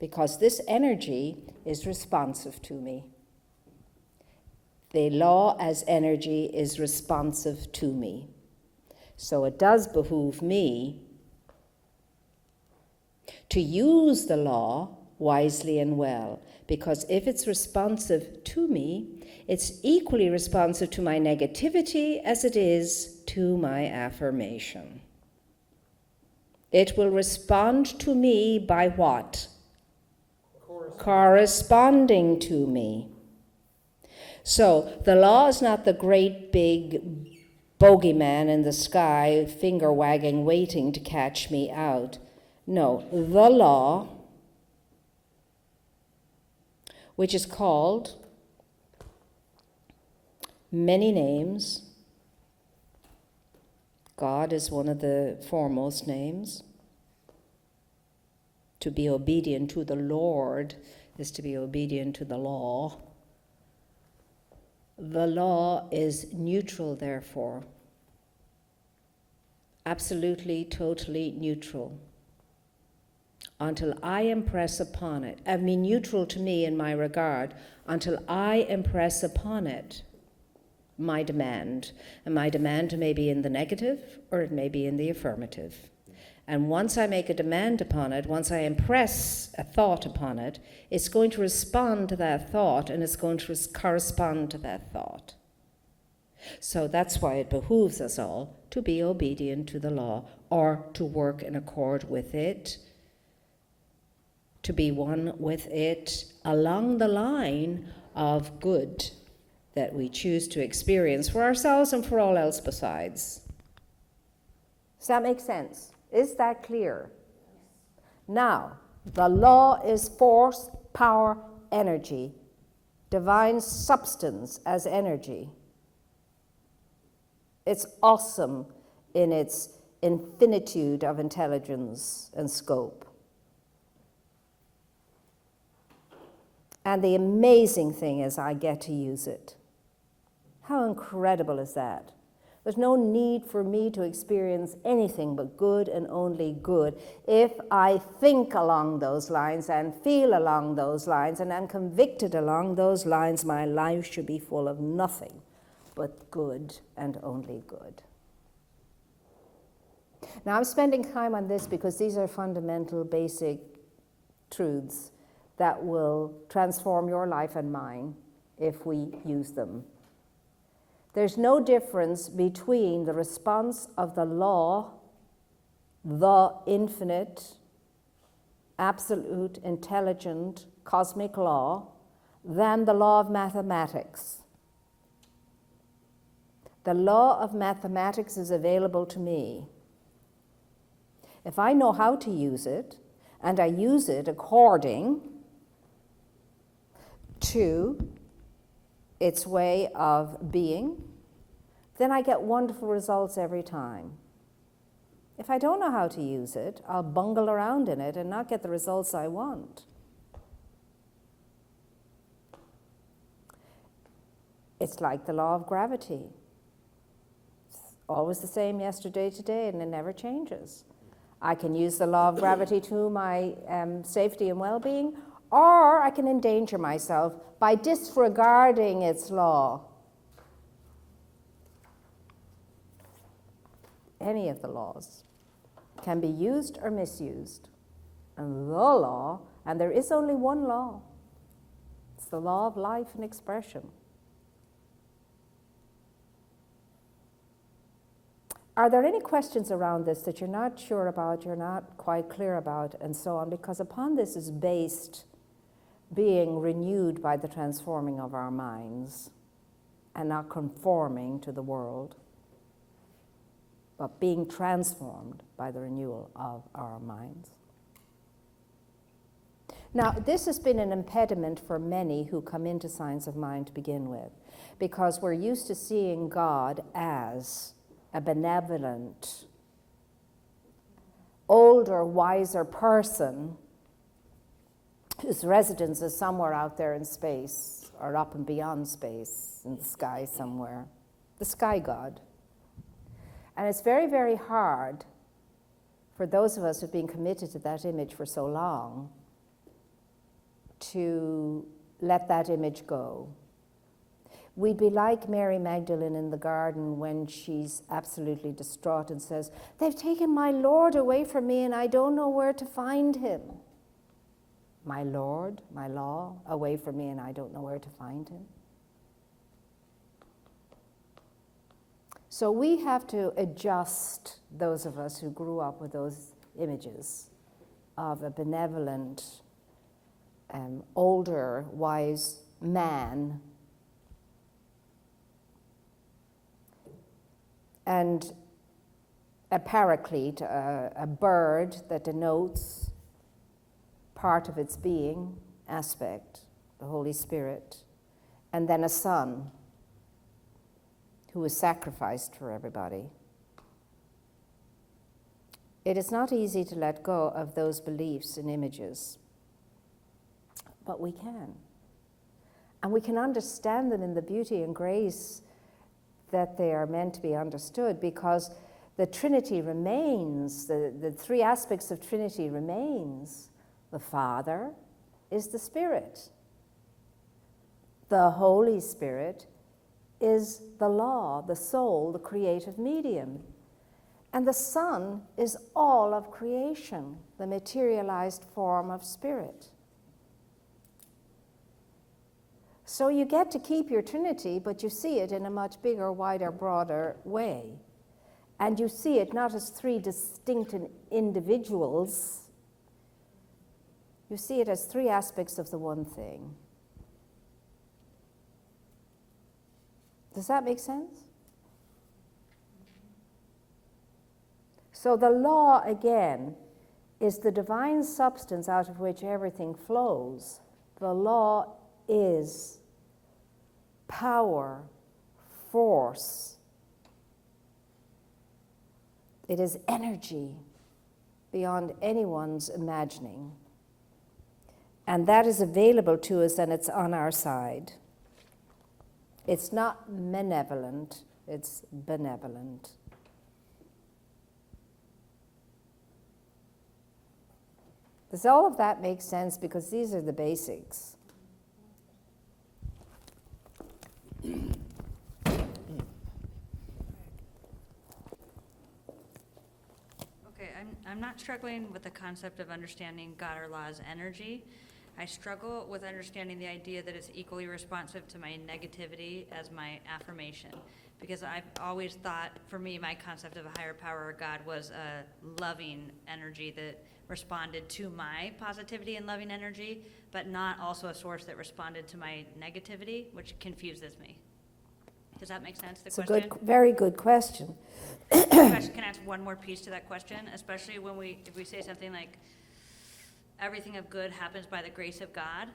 because this energy is responsive to me. The law as energy is responsive to me. So it does behoove me to use the law wisely and well, because if it's responsive to me, it's equally responsive to my negativity as it is to my affirmation. It will respond to me by what? Corresponding to me. So the law is not the great big bogeyman in the sky, finger wagging, waiting to catch me out. No, the law, which is called many names. God is one of the foremost names. To be obedient to the Lord is to be obedient to the law. The law is neutral, therefore. Absolutely, totally neutral. Until I impress upon it, I mean neutral to me in my regard, until I impress upon it my demand. And my demand may be in the negative or it may be in the affirmative. And once I make a demand upon it, once I impress a thought upon it, it's going to respond to that thought and it's going to correspond to that thought. So that's why it behooves us all to be obedient to the law or to work in accord with it, to be one with it along the line of good that we choose to experience for ourselves and for all else besides. Does that make sense? Is that clear? Now, the law is force, power, energy, divine substance as energy. It's awesome in its infinitude of intelligence and scope. And the amazing thing is I get to use it. How incredible is that? There's no need for me to experience anything but good and only good if I think along those lines and feel along those lines and am convicted along those lines. My life should be full of nothing but good and only good. Now I'm spending time on this because these are fundamental, basic truths that will transform your life and mine if we use them. There's no difference between the response of the law, the infinite, absolute, intelligent, cosmic law, than the law of mathematics. The law of mathematics is available to me. If I know how to use it, and I use it according to its way of being, then I get wonderful results every time. If I don't know how to use it, I'll bungle around in it and not get the results I want. It's like the law of gravity. It's always the same yesterday, today, and it never changes. I can use the law of gravity to my safety and well-being, or I can endanger myself by disregarding its law. Any of the laws can be used or misused. And the law, and there is only one law, it's the law of life and expression. Are there any questions around this that you're not sure about, you're not quite clear about, and so on? Because upon this is based being renewed by the transforming of our minds and not conforming to the world, but being transformed by the renewal of our minds. Now, this has been an impediment for many who come into Science of Mind to begin with, because we're used to seeing God as a benevolent, older, wiser person whose residence is somewhere out there in space, or up and beyond space, in the sky somewhere, the sky god. And it's very, very hard for those of us who've been committed to that image for so long to let that image go. We'd be like Mary Magdalene in the garden when she's absolutely distraught and says, "They've taken my Lord away from me and I don't know where to find him." My Lord, my law, away from me and I don't know where to find him. So we have to adjust, those of us who grew up with those images of a benevolent, older, wise man, and a paraclete, a bird that denotes part of its being, aspect, the Holy Spirit, and then a son who was sacrificed for everybody. It is not easy to let go of those beliefs and images, but we can. And we can understand them in the beauty and grace that they are meant to be understood, because the Trinity remains, the three aspects of Trinity remains. The Father is the Spirit. The Holy Spirit is the law, the soul, the creative medium. And the Son is all of creation, the materialized form of Spirit. So you get to keep your Trinity, but you see it in a much bigger, wider, broader way. And you see it not as three distinct individuals, you see it as three aspects of the one thing. Does that make sense? So the law, again, is the divine substance out of which everything flows. The law is power, force. It is energy beyond anyone's imagining. And that is available to us, and it's on our side. It's not malevolent, it's benevolent. Does all of that make sense? Because these are the basics. Okay, I'm not struggling with the concept of understanding God or law as energy. I struggle with understanding the idea that it's equally responsive to my negativity as my affirmation. Because I've always thought, for me, my concept of a higher power or God was a loving energy that responded to my positivity and loving energy, but not also a source that responded to my negativity, which confuses me. Does that make sense, the It's a question? good, very good question. Can I ask one more piece to that question? Especially when if we say something like, everything of good happens by the grace of God,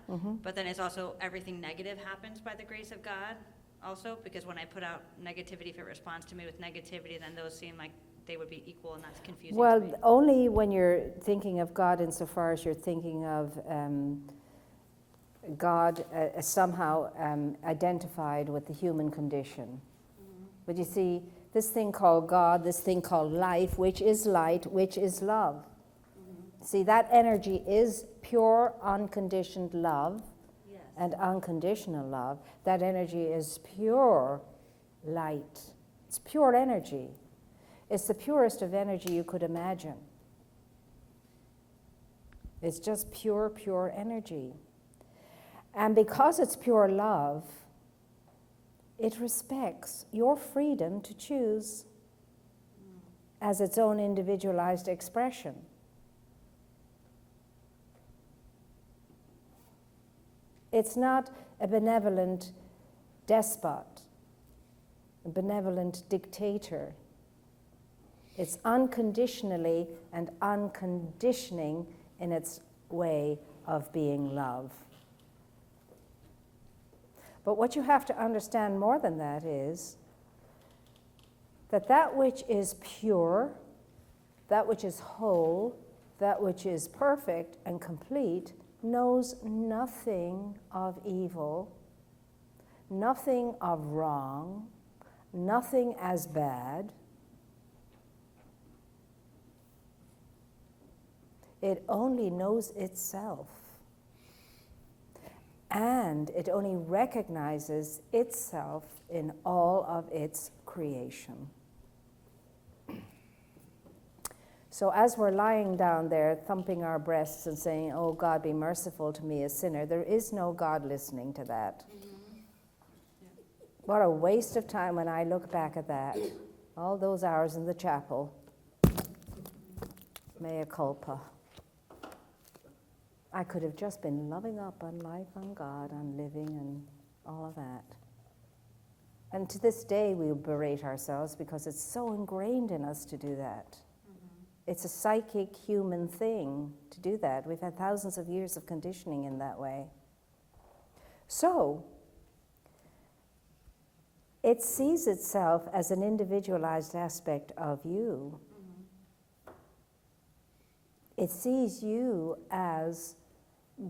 but then it's also everything negative happens by the grace of God also, because when I put out negativity, if it responds to me with negativity, then those seem like they would be equal, and that's confusing to me. Well, only when you're thinking of God insofar as you're thinking of God somehow identified with the human condition. But you see, this thing called God, this thing called life, which is light, which is love. See, that energy is pure, unconditioned love, Yes. and unconditional love. That energy is pure light. It's pure energy. It's the purest of energy you could imagine. It's just pure, pure energy. And because it's pure love, it respects your freedom to choose as its own individualized expression. It's not a benevolent despot, a benevolent dictator. It's unconditionally and unconditioning in its way of being love. But what you have to understand more than that is that that which is pure, that which is whole, that which is perfect and complete knows nothing of evil, nothing of wrong, nothing as bad. It only knows itself. and it only recognizes itself in all of its creation. So as we're lying down there, thumping our breasts and saying, "Oh God, be merciful to me, a sinner," there is no God listening to that. What a waste of time when I look back at that. All those hours in the chapel. Mea culpa. I could have just been loving up on life, on God, on living, and all of that. And to this day, we berate ourselves because it's so ingrained in us to do that. It's a psychic human thing to do that. We've had thousands of years of conditioning in that way. So, it sees itself as an individualized aspect of you. It sees you as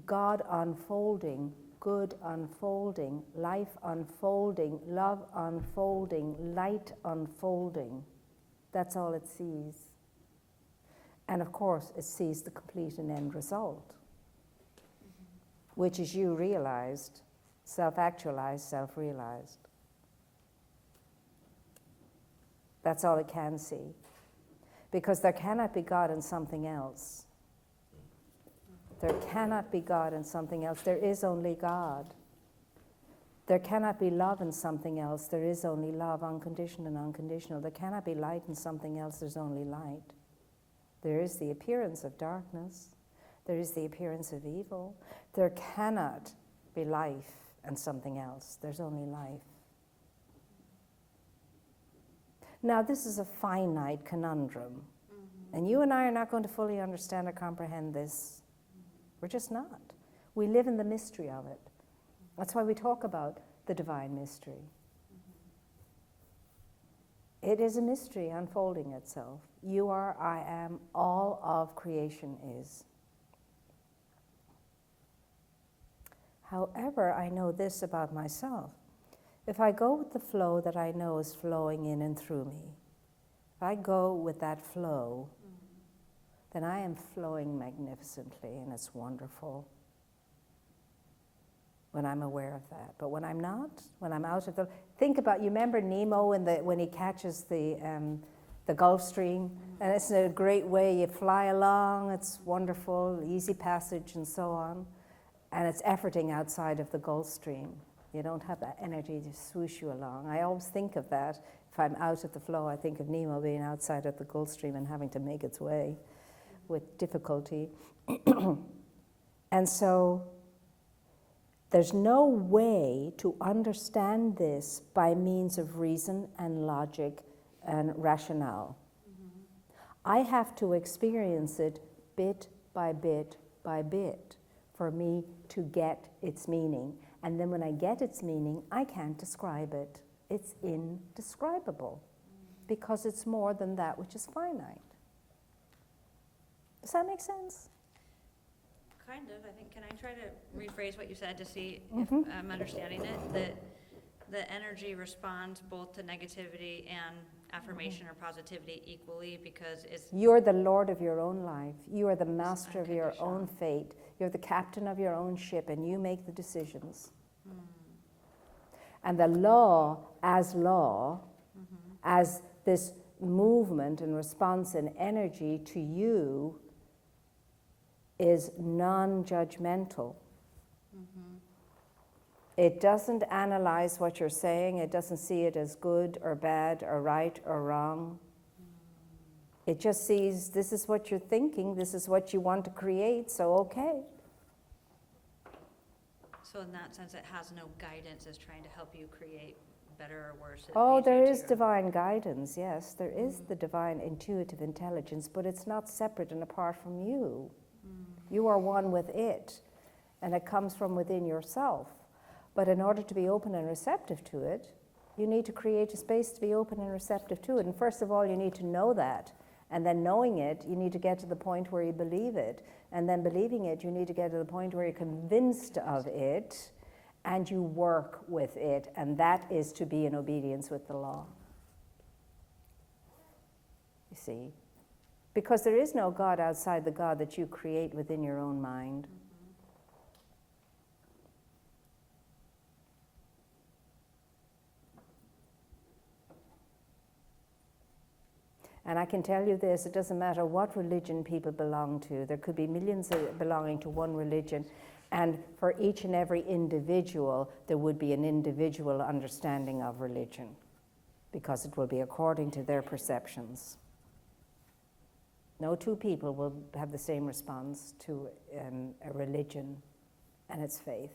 God unfolding, good unfolding, life unfolding, love unfolding, light unfolding. That's all it sees. And of course, it sees the complete and end result, which is you realized, self-actualized, self-realized. That's all it can see. Because there cannot be God in something else. There cannot be God in something else. There is only God. There cannot be love in something else. There is only love, unconditioned and unconditional. There cannot be light in something else. There's only light. There is the appearance of darkness. There is the appearance of evil. There cannot be life and something else. There's only life. Now, this is a finite conundrum. And you and I are not going to fully understand or comprehend this. We're just not. We live in the mystery of it. That's why we talk about the divine mystery. It is a mystery unfolding itself. You are, I am, all of creation is. However, I know this about myself. If I go with the flow that I know is flowing in and through me, if I go with that flow, then I am flowing magnificently and it's wonderful when I'm aware of that. But when I'm not, when I'm out of the... Think about, you remember Nemo when he catches the Gulf Stream? And it's a great way, you fly along, it's wonderful, easy passage and so on. And it's efforting outside of the Gulf Stream. You don't have that energy to swoosh you along. I always think of that. If I'm out of the flow, I think of Nemo being outside of the Gulf Stream and having to make its way with difficulty. And so there's no way to understand this by means of reason and logic and rationale. I have to experience it bit by bit by bit for me to get its meaning. And then when I get its meaning, I can't describe it. It's indescribable because it's more than that which is finite. Does that make sense? Kind of. I think, can I try to rephrase what you said to see if I'm understanding it? That the energy responds both to negativity and affirmation or positivity equally because it's... You're the Lord of your own life. You are the master of your own fate. You're the captain of your own ship and you make the decisions. And the law, as this movement and response and energy to you is non-judgmental. It doesn't analyze what you're saying. It doesn't see it as good or bad or right or wrong. It just sees this is what you're thinking, this is what you want to create, so okay. So in that sense, it has no guidance as trying to help you create better or worse. Oh, there is divine guidance, yes. There is the divine intuitive intelligence, but it's not separate and apart from you. You are one with it, and it comes from within yourself. But in order to be open and receptive to it, you need to create a space to be open and receptive to it. And first of all, you need to know that. And then knowing it, you need to get to the point where you believe it. And then believing it, you need to get to the point where you're convinced of it, and you work with it. And that is to be in obedience with the law. You see? Because there is no God outside the God that you create within your own mind. And I can tell you this, it doesn't matter what religion people belong to. There could be millions belonging to one religion, and for each and every individual, there would be an individual understanding of religion, because it will be according to their perceptions. No two people will have the same response to a religion and its faith.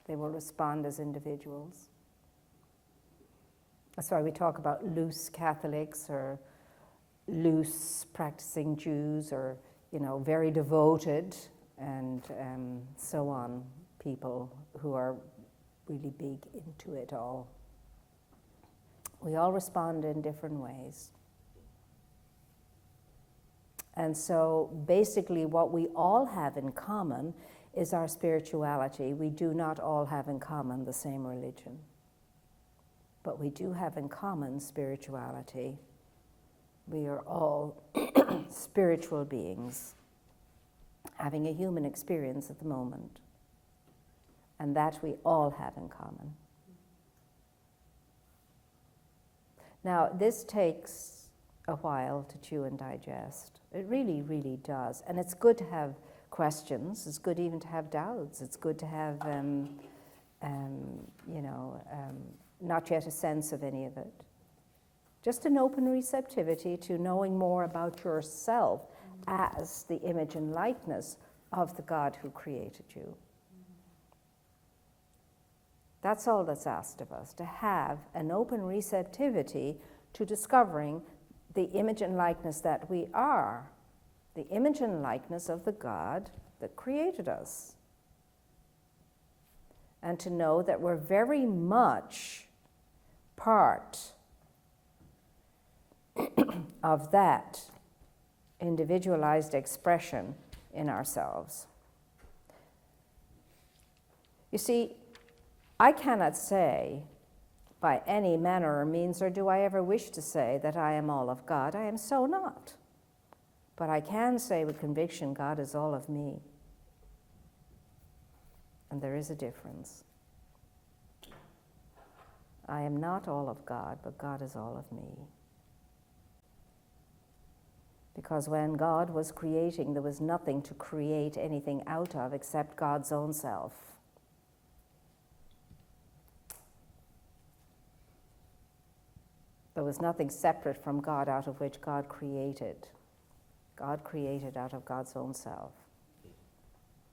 They will respond as individuals. That's why we talk about loose Catholics or loose practicing Jews, or, you know, very devoted and so on, people who are really big into it all. We all respond in different ways. And so basically what we all have in common is our spirituality. We do not all have in common the same religion, but we do have in common spirituality. We are all spiritual beings having a human experience at the moment, and that we all have in common. Now, this takes a while to chew and digest. It really, really does. And it's good to have questions. It's good even to have doubts. It's good to have, not yet a sense of any of it. Just an open receptivity to knowing more about yourself as the image and likeness of the God who created you. That's all that's asked of us, to have an open receptivity to discovering the image and likeness that we are, the image and likeness of the God that created us. And to know that we're very much part of that individualized expression in ourselves. You see, I cannot say by any manner or means, or do I ever wish to say, that I am all of God. I am so not. But I can say with conviction, God is all of me. And there is a difference. I am not all of God, but God is all of me. Because when God was creating, there was nothing to create anything out of except God's own self. There was nothing separate from God out of which God created. God created out of God's own self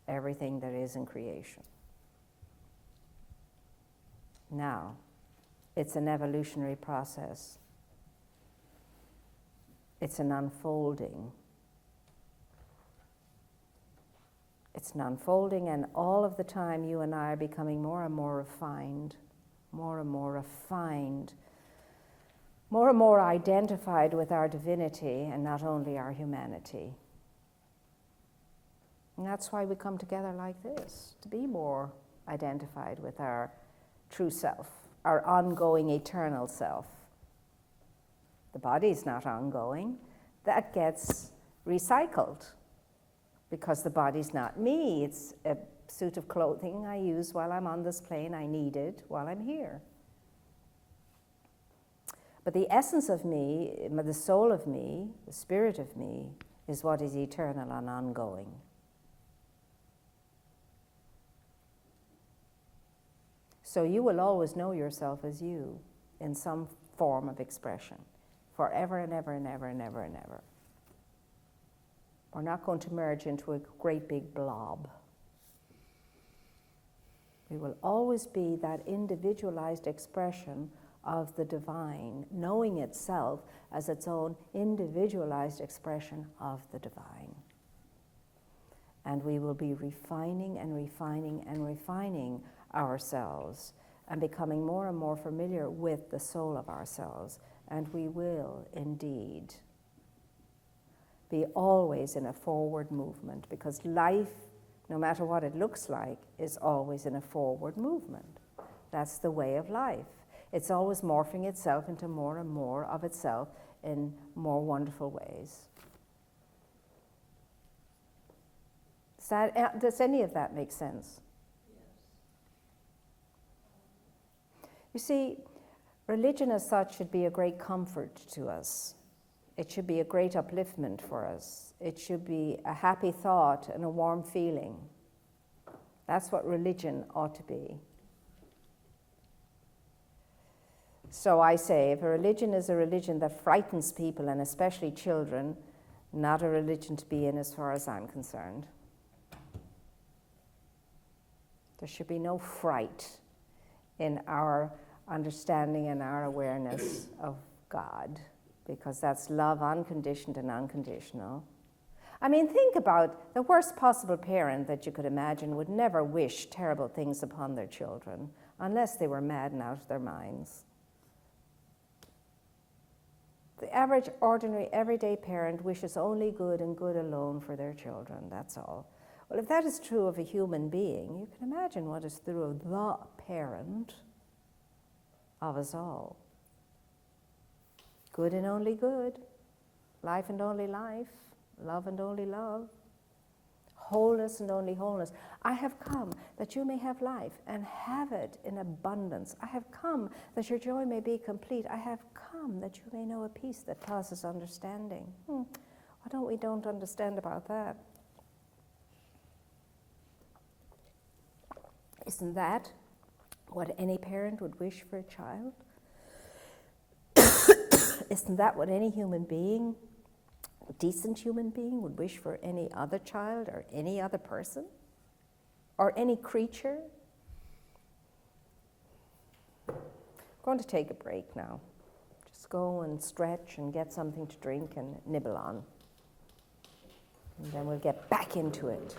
everything there is in creation. Now, it's an evolutionary process. It's an unfolding. It's an unfolding, and all of the time you and I are becoming more and more refined, more and more refined, more and more identified with our divinity and not only our humanity. And that's why we come together like this, to be more identified with our true self, our ongoing eternal self. The body's not ongoing. That gets recycled because the body's not me. It's a suit of clothing I use while I'm on this plane. I need it while I'm here. But the essence of me, the soul of me, the spirit of me, is what is eternal and ongoing. So you will always know yourself as you in some form of expression, forever and ever and ever and ever and ever. We're not going to merge into a great big blob. We will always be that individualized expression of the divine, knowing itself as its own individualized expression of the divine. And we will be refining and refining and refining ourselves and becoming more and more familiar with the soul of ourselves. And we will indeed be always in a forward movement, because life, no matter what it looks like, is always in a forward movement. That's the way of life. It's always morphing itself into more and more of itself in more wonderful ways. Does any of that make sense? You see, religion as such should be a great comfort to us. It should be a great upliftment for us. It should be a happy thought and a warm feeling. That's what religion ought to be. So I say, if a religion is a religion that frightens people, and especially children, not a religion to be in as far as I'm concerned. There should be no fright in our understanding and our awareness of God, because that's love unconditioned and unconditional. I mean, think about the worst possible parent that you could imagine would never wish terrible things upon their children unless they were mad and out of their minds. The average, ordinary, everyday parent wishes only good and good alone for their children, that's all. Well, if that is true of a human being, you can imagine what is true of the parent of us all. Good and only good, life and only life, love and only love, wholeness and only wholeness. I have come that you may have life and have it in abundance. I have come that your joy may be complete. I have come that you may know a peace that passes understanding. Why don't understand about that? Isn't that what any parent would wish for a child? Isn't that what any human being, a decent human being, would wish for any other child or any other person or any creature? I'm going to take a break now. Just go and stretch and get something to drink and nibble on. And then we'll get back into it.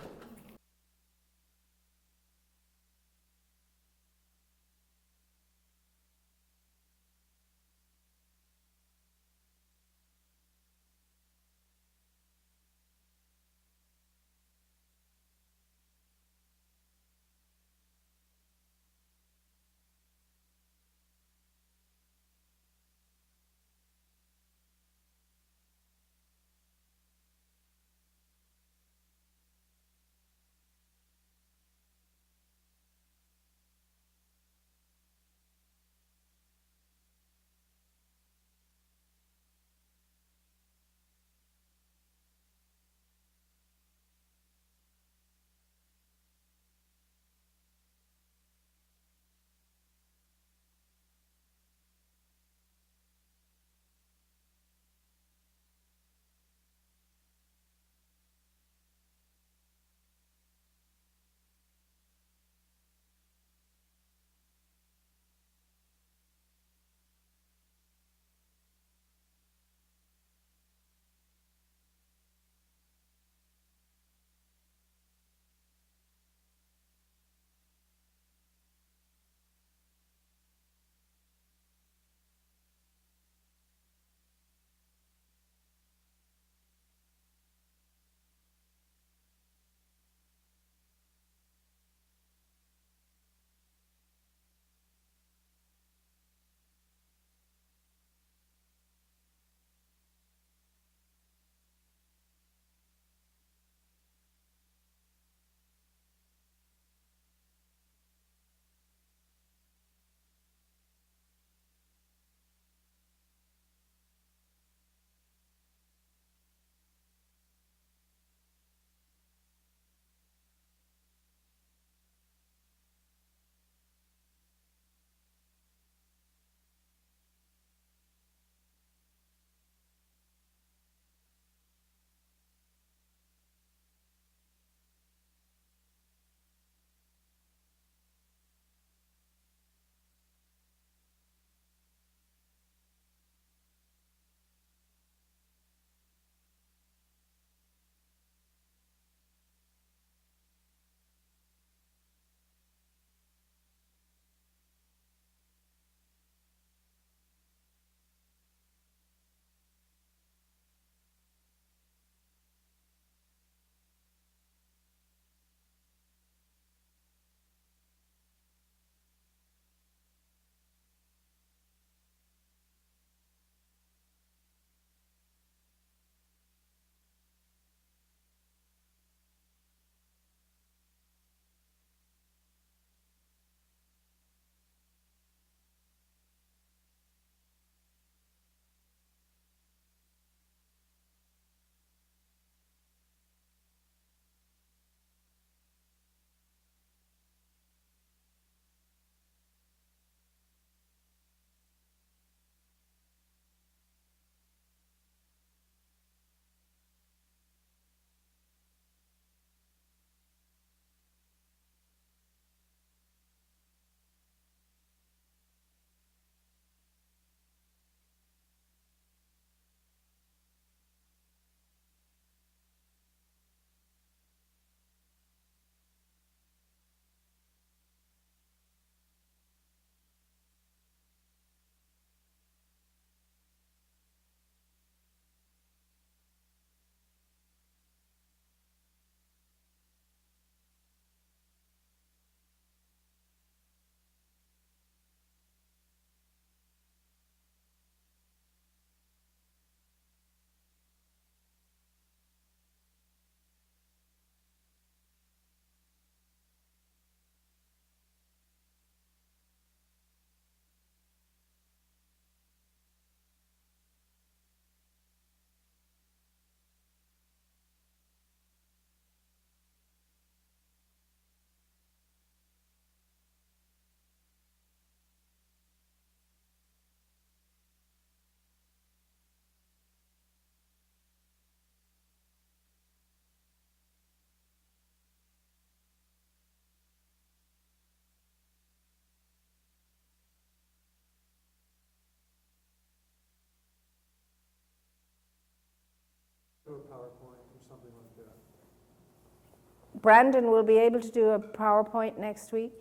Brandon will be able to do a PowerPoint next week?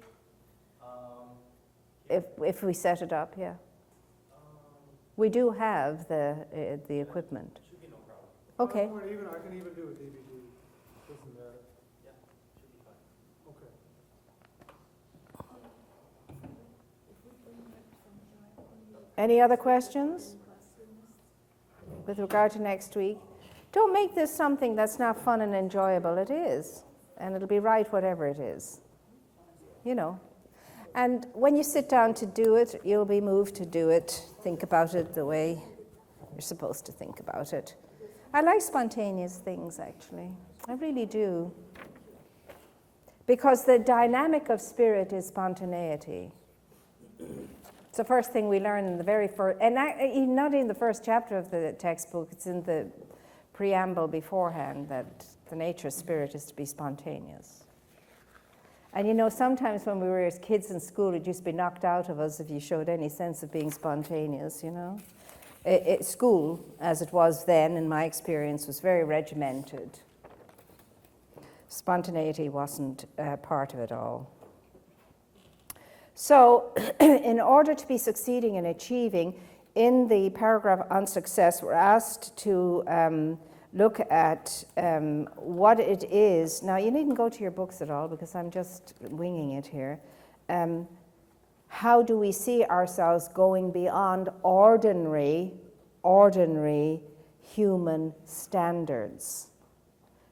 If we set it up, yeah. We do have the equipment. Should be no problem. Okay. I can even do a DVD. Doesn't matter. Yeah, should be fine. Okay. Any other questions with regard to next week? Don't make this something that's not fun and enjoyable. It is, and it'll be right whatever it is, you know. And when you sit down to do it, you'll be moved to do it. Think about it the way you're supposed to think about it. I like spontaneous things, actually. I really do. Because the dynamic of spirit is spontaneity. It's the first thing we learn in the very first, and not in the first chapter of the textbook, it's in the preamble beforehand that the nature of spirit is to be spontaneous. And you know, sometimes when we were as kids in school, it used to be knocked out of us if you showed any sense of being spontaneous, you know. School, as it was then, in my experience, was very regimented. Spontaneity wasn't part of it all. So, in order to be succeeding in achieving, in the paragraph on success, we're asked to look at what it is. Now, you needn't go to your books at all because I'm just winging it here. How do we see ourselves going beyond ordinary human standards?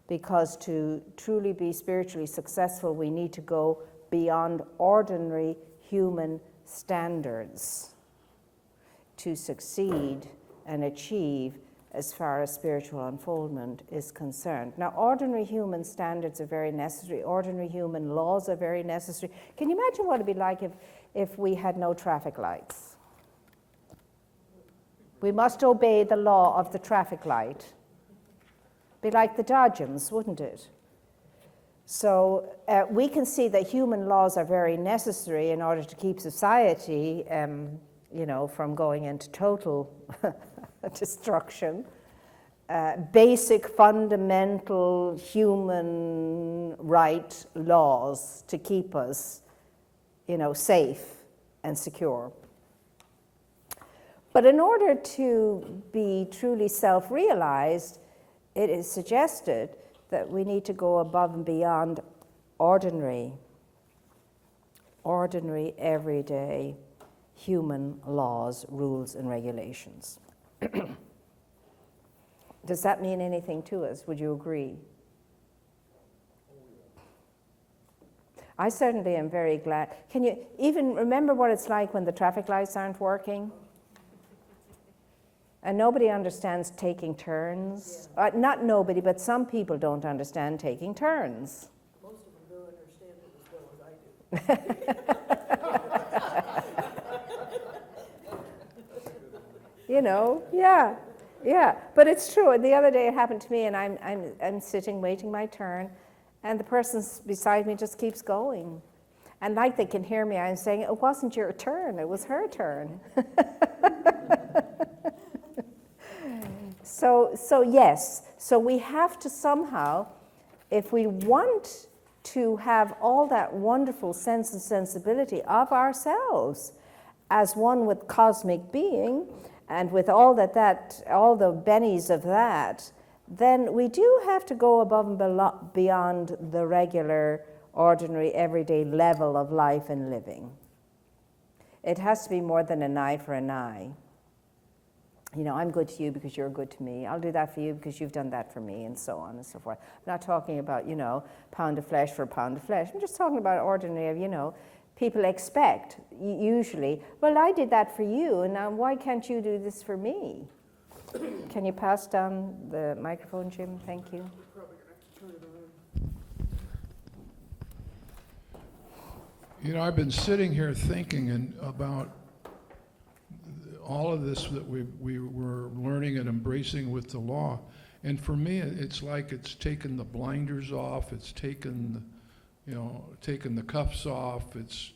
Because to truly be spiritually successful, we need to go beyond ordinary human standards to succeed and achieve as far as spiritual unfoldment is concerned. Now, ordinary human standards are very necessary. Ordinary human laws are very necessary. Can you imagine what it'd be like if we had no traffic lights? We must obey the law of the traffic light. Be like the Dodgems, wouldn't it? So we can see that human laws are very necessary in order to keep society, you know, from going into total destruction. Basic, fundamental human right laws to keep us, you know, safe and secure. But in order to be truly self-realized, it is suggested that we need to go above and beyond ordinary, everyday human laws, rules, and regulations. Does that mean anything to us? Would you agree? I certainly am very glad. Can you even remember what it's like when the traffic lights aren't working? And nobody understands taking turns. Yeah. Not nobody, but some people don't understand taking turns. Most of them don't understand it as well as I do. You know, yeah. But it's true. The other day it happened to me, and I'm sitting waiting my turn, and the person beside me just keeps going. And like they can hear me, I'm saying, it wasn't your turn, it was her turn. So yes, so we have to somehow, if we want to have all that wonderful sense and sensibility of ourselves as one with cosmic being, and with all the bennies of that, then we do have to go above and beyond the regular, ordinary, everyday level of life and living. It has to be more than an eye for an eye. You know, I'm good to you because you're good to me. I'll do that for you because you've done that for me, and so on and so forth. I'm not talking about, you know, pound of flesh for a pound of flesh. I'm just talking about ordinary, you know, people expect, usually, well, I did that for you, and now why can't you do this for me? Can you pass down the microphone, Jim? Thank you. You know, I've been sitting here thinking about all of this that we were learning and embracing with the law. And for me, it's like it's taken the blinders off, it's taken, you know, taken the cuffs off, it's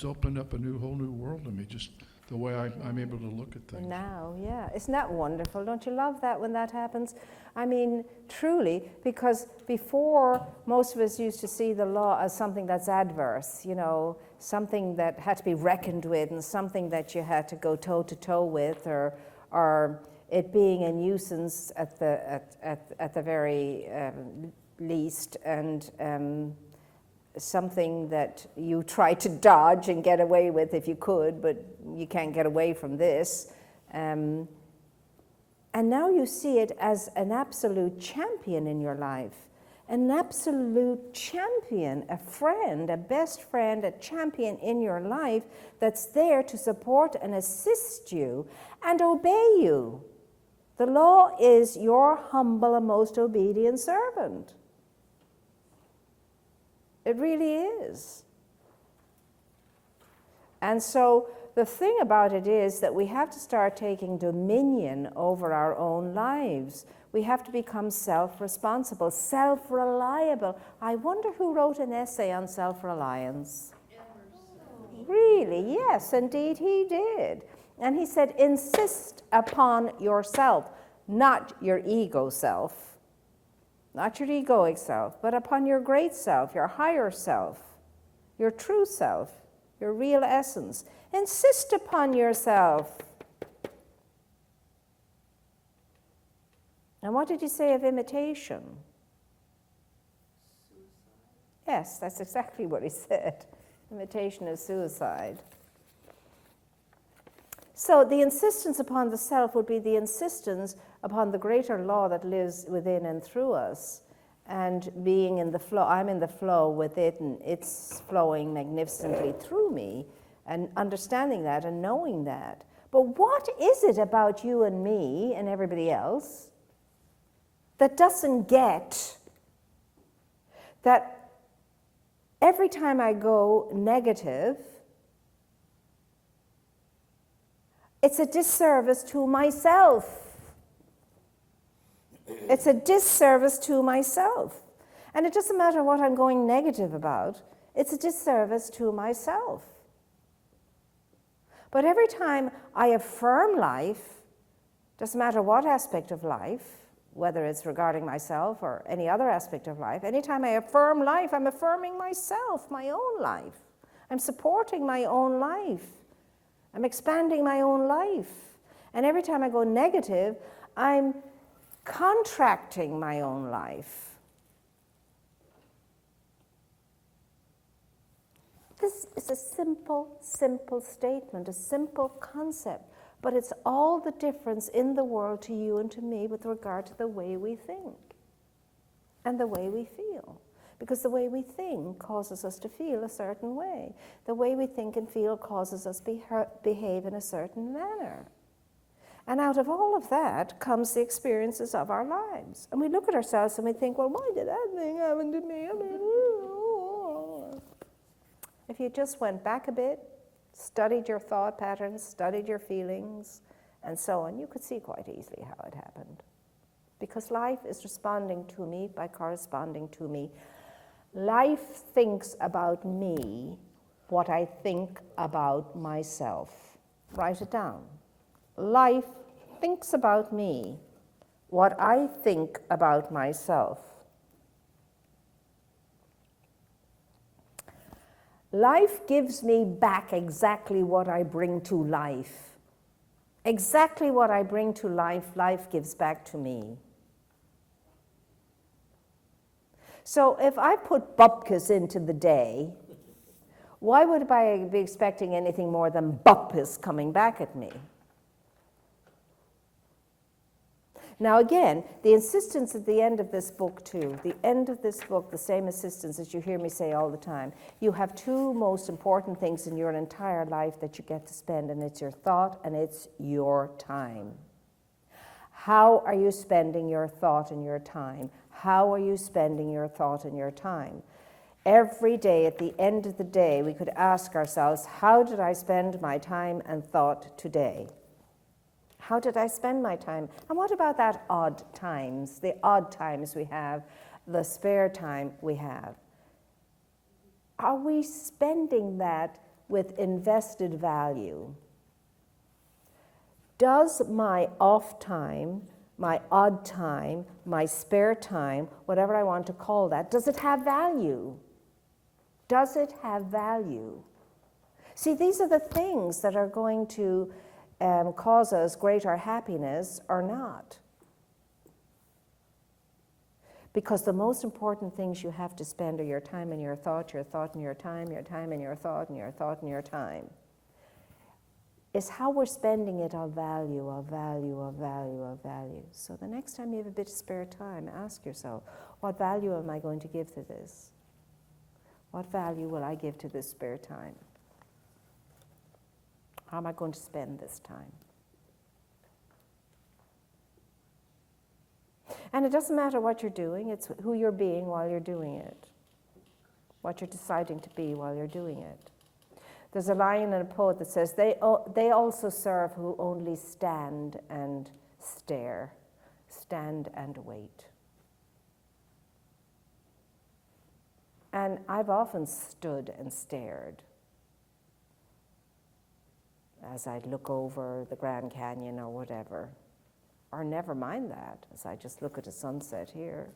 opened up a whole new world to me, just the way I'm able to look at things. Now, yeah. Isn't that wonderful? Don't you love that when that happens? I mean, truly, because before, most of us used to see the law as something that's adverse, you know, something that had to be reckoned with and something that you had to go toe-to-toe with, or it being a nuisance at the very least, and something that you try to dodge and get away with if you could, but you can't get away from this. And now you see it as an absolute champion in your life, an absolute champion, a friend, a best friend, a champion in your life that's there to support and assist you and obey you. The law is your humble and most obedient servant. It really is. And so the thing about it is that we have to start taking dominion over our own lives. We have to become self-responsible, self-reliable. I wonder who wrote an essay on self-reliance. Really, yes, indeed he did. And he said, insist upon yourself, not your ego self. Not your egoic self, but upon your great self, your higher self, your true self, your real essence. Insist upon yourself. And what did he say of imitation? Yes, that's exactly what he said. Imitation is suicide. So the insistence upon the self would be the insistence upon the greater law that lives within and through us, and being in the flow. I'm in the flow with it, and it's flowing magnificently through me, and understanding that and knowing that. But what is it about you and me and everybody else that doesn't get that every time I go negative, it's a disservice to myself? It's a disservice to myself. And it doesn't matter what I'm going negative about, it's a disservice to myself. But every time I affirm life, doesn't matter what aspect of life, whether it's regarding myself or any other aspect of life, anytime I affirm life, I'm affirming myself, my own life. I'm supporting my own life. I'm expanding my own life. And every time I go negative, I'm contracting my own life. This is a simple, simple statement, a simple concept, but it's all the difference in the world to you and to me with regard to the way we think and the way we feel. Because the way we think causes us to feel a certain way. The way we think and feel causes us to behave in a certain manner. And out of all of that comes the experiences of our lives. And we look at ourselves and we think, well, why did that thing happen to me? I mean, if you just went back a bit, studied your thought patterns, studied your feelings, and so on, you could see quite easily how it happened. Because life is responding to me by corresponding to me. Life thinks about me what I think about myself. Write it down. Life thinks about me what I think about myself. Life gives me back exactly what I bring to life. Exactly what I bring to life, life gives back to me. So if I put bupkis into the day, why would I be expecting anything more than bupkis coming back at me? Now again, the insistence at the end of this book too, the end of this book, the same insistence as you hear me say all the time, you have two most important things in your entire life that you get to spend, and it's your thought and it's your time. How are you spending your thought and your time? How are you spending your thought and your time? Every day, at the end of the day, we could ask ourselves, how did I spend my time and thought today? How did I spend my time? And what about that odd times, the odd times we have, the spare time we have? Are we spending that with invested value? Does my off time, my odd time, my spare time, whatever I want to call that, does it have value? Does it have value? See, these are the things that are going to cause us greater happiness or not. Because the most important things you have to spend are your time and your thought and your time, your time and your thought and your thought and your time. Is how we're spending it of value, of value, of value, of value. So the next time you have a bit of spare time, ask yourself, what value am I going to give to this? What value will I give to this spare time? How am I going to spend this time? And it doesn't matter what you're doing, it's who you're being while you're doing it. What you're deciding to be while you're doing it. There's a line in a poet that says, they also serve who only stand and stare, stand and wait. And I've often stood and stared as I'd look over the Grand Canyon or whatever. Or never mind that, as I just look at a sunset here,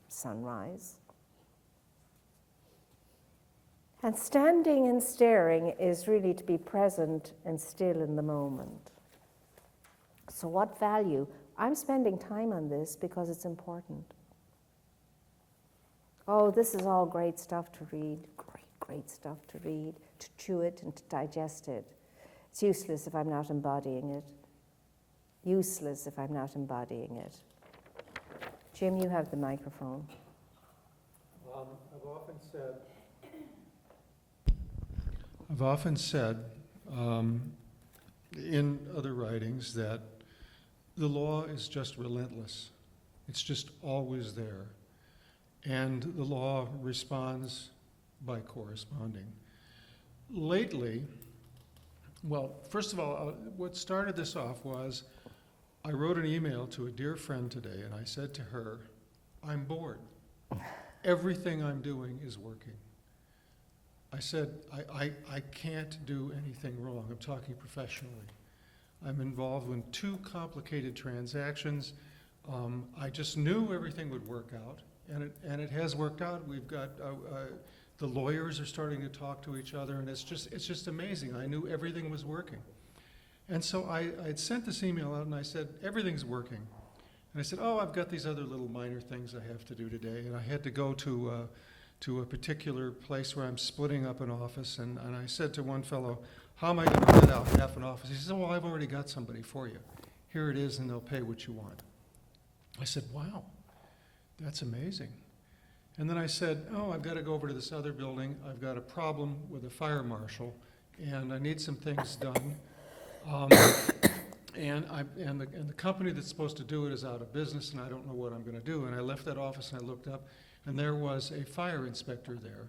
sunrise. And standing and staring is really to be present and still in the moment. So what value? I'm spending time on this because it's important. Oh, this is all great stuff to read, great stuff to read, to chew it and to digest it. It's useless if I'm not embodying it. Useless if I'm not embodying it. Jim, you have the microphone. I've often said in other writings that the law is just relentless. It's just always there. And the law responds by corresponding. Lately, well, first of all, what started this off was I wrote an email to a dear friend today, and I said to her, I'm bored. Everything I'm doing is working. I said, I can't do anything wrong. I'm talking professionally. I'm involved in 2 complicated transactions. I just knew everything would work out, and it has worked out. We've got the lawyers are starting to talk to each other, and it's just amazing. I knew everything was working. And so I'd sent this email out, and I said, everything's working. And I said, oh, I've got these other little minor things I have to do today. And I had to go to a particular place where I'm splitting up an office. And I said to one fellow, how am I going to rent out half an office? He said, well, I've already got somebody for you. Here it is, and they'll pay what you want. I said, wow, that's amazing. And then I said, oh, I've got to go over to this other building. I've got a problem with a fire marshal, and I need some things done. And the company that's supposed to do it is out of business, and I don't know what I'm going to do. And I left that office, and I looked up, and there was a fire inspector there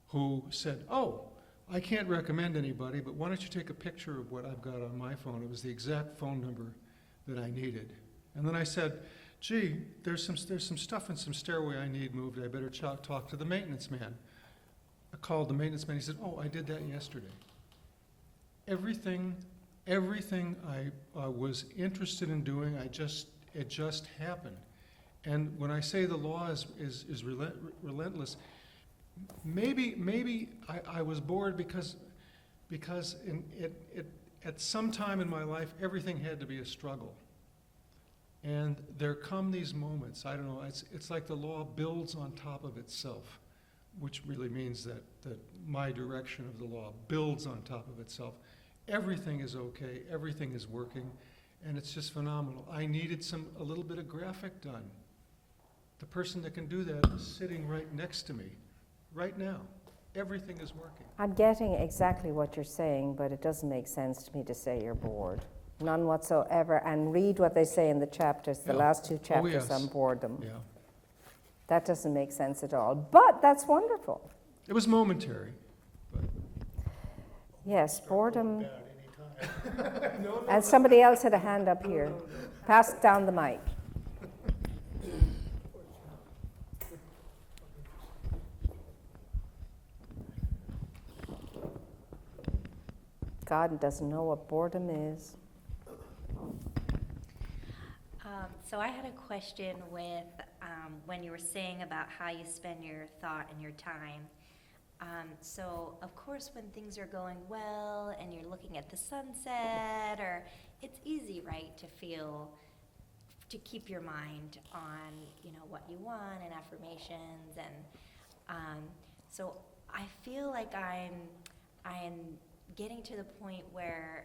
who said, oh, I can't recommend anybody, but why don't you take a picture of what I've got on my phone? It was the exact phone number that I needed. And then I said, gee, there's some stuff in some stairway I need moved. I better talk to the maintenance man. I called the maintenance man. He said, oh, I did that yesterday. Everything I was interested in doing, it just happened. And when I say the law is relentless, maybe I was bored because at some time in my life, everything had to be a struggle. And there come these moments, I don't know, it's like the law builds on top of itself, which really means that my direction of the law builds on top of itself. Everything is okay, everything is working, and it's just phenomenal. I needed a little bit of graphic done. The person that can do that is sitting right next to me, right now. Everything is working. I'm getting exactly what you're saying, but it doesn't make sense to me to say you're bored. None whatsoever. And read what they say in the chapters, the last 2 chapters on boredom. Yeah. That doesn't make sense at all. But that's wonderful. It was momentary. Yes, boredom. And somebody else had a hand up here. Pass down the mic. God doesn't know what boredom is. So I had a question with when you were saying about how you spend your thought and your time. So of course, when things are going well and you're looking at the sunset, or it's easy, right, to keep your mind on, you know, what you want and affirmations, and so I feel like I'm getting to the point where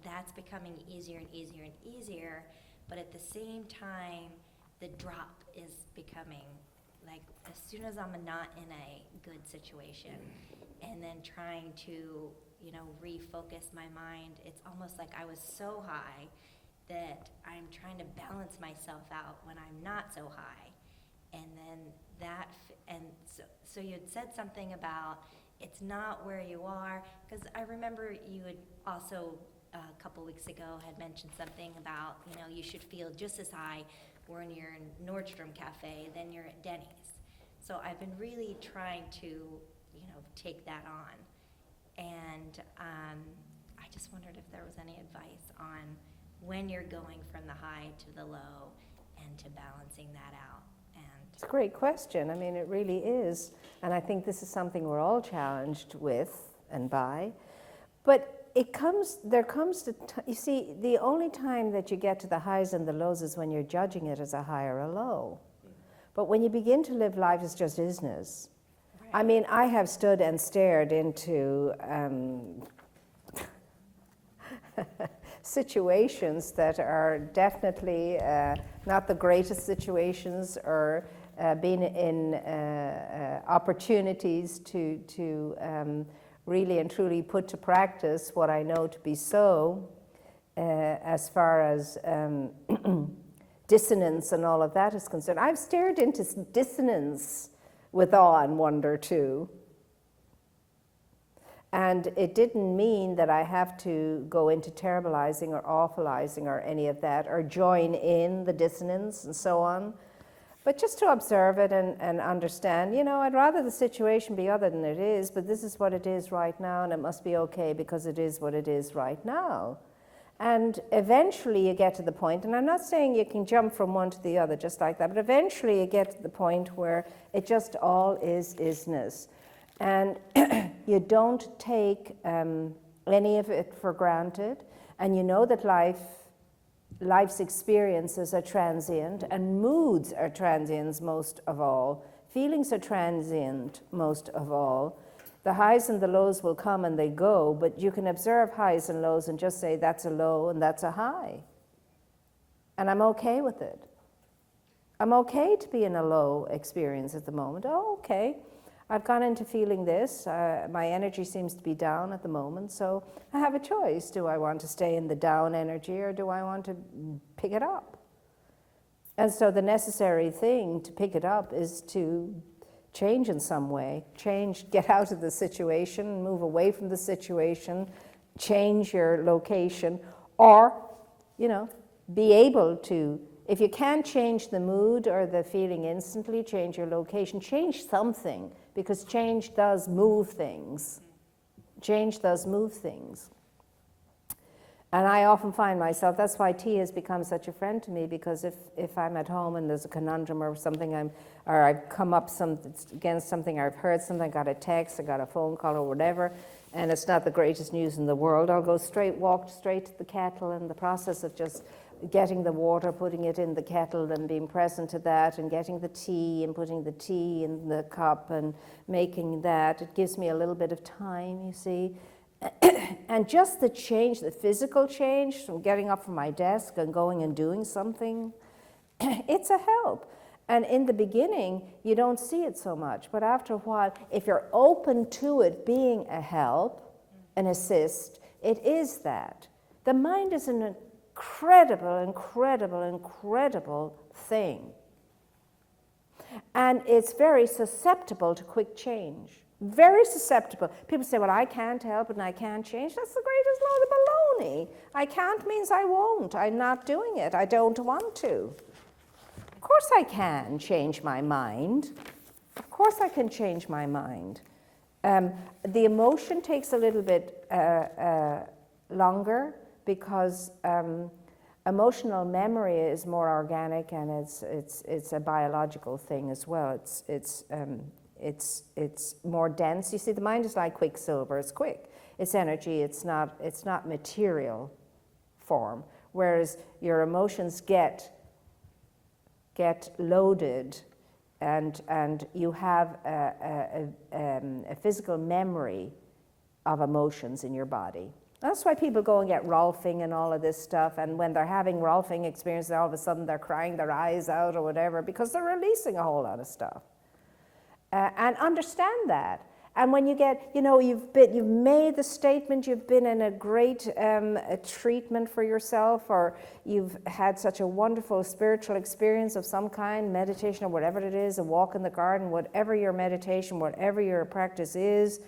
that's becoming easier and easier and easier, but at the same time, the drop is becoming, like, as soon as I'm not in a good situation, and then trying to, you know, refocus my mind, it's almost like I was so high that I'm trying to balance myself out when I'm not so high. And then so you had said something about it's not where you are, because I remember you had also a couple weeks ago had mentioned something about, you know, you should feel just as high when you're in Nordstrom Cafe than you're at Denny's. So I've been really trying to, you know, take that on. And I just wondered if there was any advice on when you're going from the high to the low and to balancing that out. It's a great question. I mean, it really is. And I think this is something we're all challenged with and by. But there comes to, you see, the only time that you get to the highs and the lows is when you're judging it as a high or a low. But when you begin to live life as just isness, I mean, I have stood and stared into situations that are definitely not the greatest situations, or been in opportunities to really and truly put to practice what I know to be so, as far as dissonance and all of that is concerned. I've stared into dissonance with awe and wonder too. And it didn't mean that I have to go into terribilizing or awfulizing or any of that, or join in the dissonance and so on. But just to observe it and understand, you know, I'd rather the situation be other than it is, but this is what it is right now, and it must be okay because it is what it is right now. And eventually you get to the point, and I'm not saying you can jump from one to the other just like that, but eventually you get to the point where it just all is isness. And you don't take any of it for granted, and you know that life's experiences are transient, and moods are transient most of all. Feelings are transient most of all. The highs and the lows will come and they go, but you can observe highs and lows and just say that's a low and that's a high. And I'm okay with it. I'm okay to be in a low experience at the moment. Oh, okay. I've gone into feeling this. My energy seems to be down at the moment, so I have a choice. Do I want to stay in the down energy, or do I want to pick it up? And so the necessary thing to pick it up is to change in some way. Change, get out of the situation, move away from the situation, change your location, or, you know, be able to, if you can't change the mood or the feeling instantly, change your location, change something. Because change does move things. Change does move things. And I often find myself, that's why tea has become such a friend to me, because if I'm at home and there's a conundrum or something, or I've come up against something, or I've heard something, I got a text, I got a phone call or whatever, and it's not the greatest news in the world, I'll go walk straight to the kettle, and the process of just getting the water, putting it in the kettle and being present to that, and getting the tea and putting the tea in the cup and making that, it gives me a little bit of time, you see. And just the change, the physical change from getting up from my desk and going and doing something, it's a help. And in the beginning, you don't see it so much, but after a while, if you're open to it being a help, an assist, it is that. The mind is an incredible, incredible, incredible thing. And it's very susceptible to quick change. Very susceptible. People say, well, I can't help it and I can't change. That's the greatest load of baloney. I can't means I won't. I'm not doing it. I don't want to. Of course I can change my mind. Of course I can change my mind. The emotion takes a little bit longer, because Emotional memory is more organic, and it's a biological thing as well. It's more dense. You see, the mind is like quicksilver. It's quick. It's energy. It's not material form. Whereas your emotions get loaded, and you have a physical memory of emotions in your body. That's why people go and get Rolfing and all of this stuff, and when they're having Rolfing experiences, all of a sudden they're crying their eyes out or whatever, because they're releasing a whole lot of stuff. And understand that. And when you get, you've made the statement, you've been in a great treatment for yourself, or you've had such a wonderful spiritual experience of some kind, meditation or whatever it is, a walk in the garden, whatever your meditation, whatever your practice is,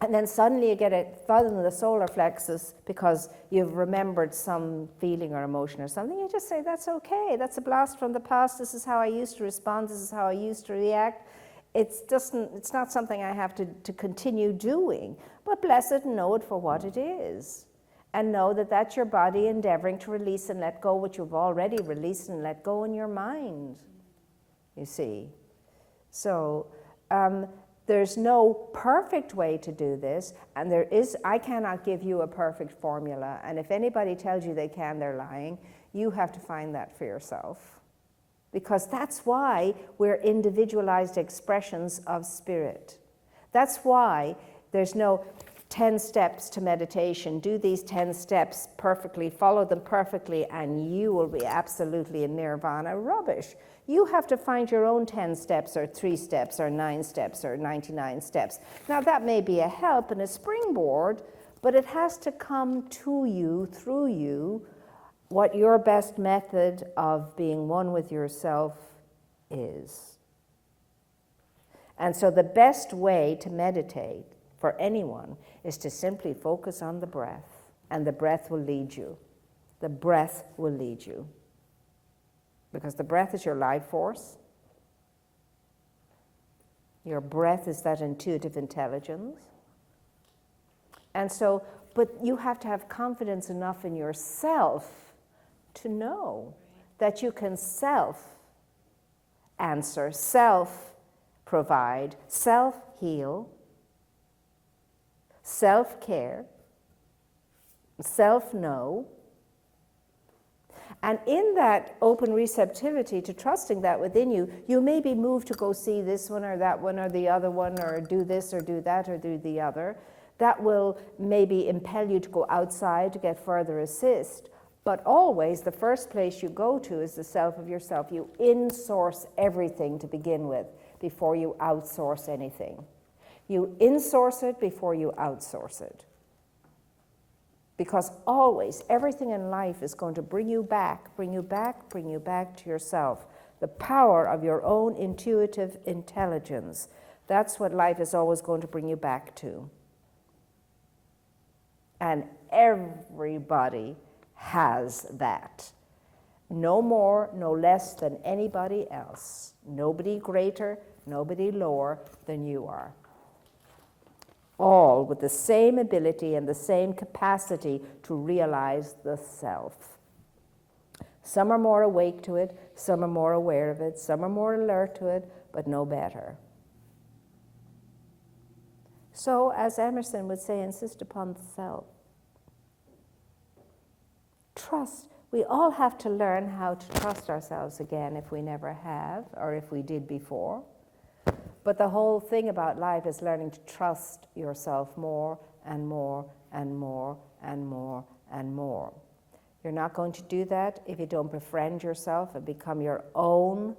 and then suddenly you get a thud in the solar plexus because you've remembered some feeling or emotion or something. You just say, that's okay. That's a blast from the past. This is how I used to respond. This is how I used to react. It's not something I have to continue doing. But bless it and know it for what it is. And know that that's your body endeavoring to release and let go what you've already released and let go in your mind. You see. So, there's no perfect way to do this, and I cannot give you a perfect formula, and if anybody tells you they can, they're lying. You have to find that for yourself, because that's why we're individualized expressions of spirit. That's why there's no 10 steps to meditation. Do these 10 steps perfectly, follow them perfectly, and you will be absolutely in nirvana. Rubbish. You have to find your own 10 steps or 3 steps or 9 steps or 99 steps. Now that may be a help and a springboard, but it has to come to you, through you, what your best method of being one with yourself is. And so the best way to meditate for anyone is to simply focus on the breath, and the breath will lead you. The breath will lead you. Because the breath is your life force. Your breath is that intuitive intelligence. And so, but you have to have confidence enough in yourself to know that you can self-answer, self-provide, self-heal, self-care, self-know. And in that open receptivity to trusting that within you, you may be moved to go see this one or that one or the other one, or do this or do that or do the other. That will maybe impel you to go outside to get further assist. But always the first place you go to is the self of yourself. You in-source everything to begin with before you outsource anything. You in-source it before you outsource it. Because always, everything in life is going to bring you back to yourself. The power of your own intuitive intelligence. That's what life is always going to bring you back to. And everybody has that. No more, no less than anybody else. Nobody greater, nobody lower than you are. All with the same ability and the same capacity to realize the self. Some are more awake to it, some are more aware of it, some are more alert to it, but no better. So, as Emerson would say, insist upon the self. Trust. We all have to learn how to trust ourselves again if we never have, or if we did before. But the whole thing about life is learning to trust yourself more and more and more and more and more. You're not going to do that if you don't befriend yourself and become your own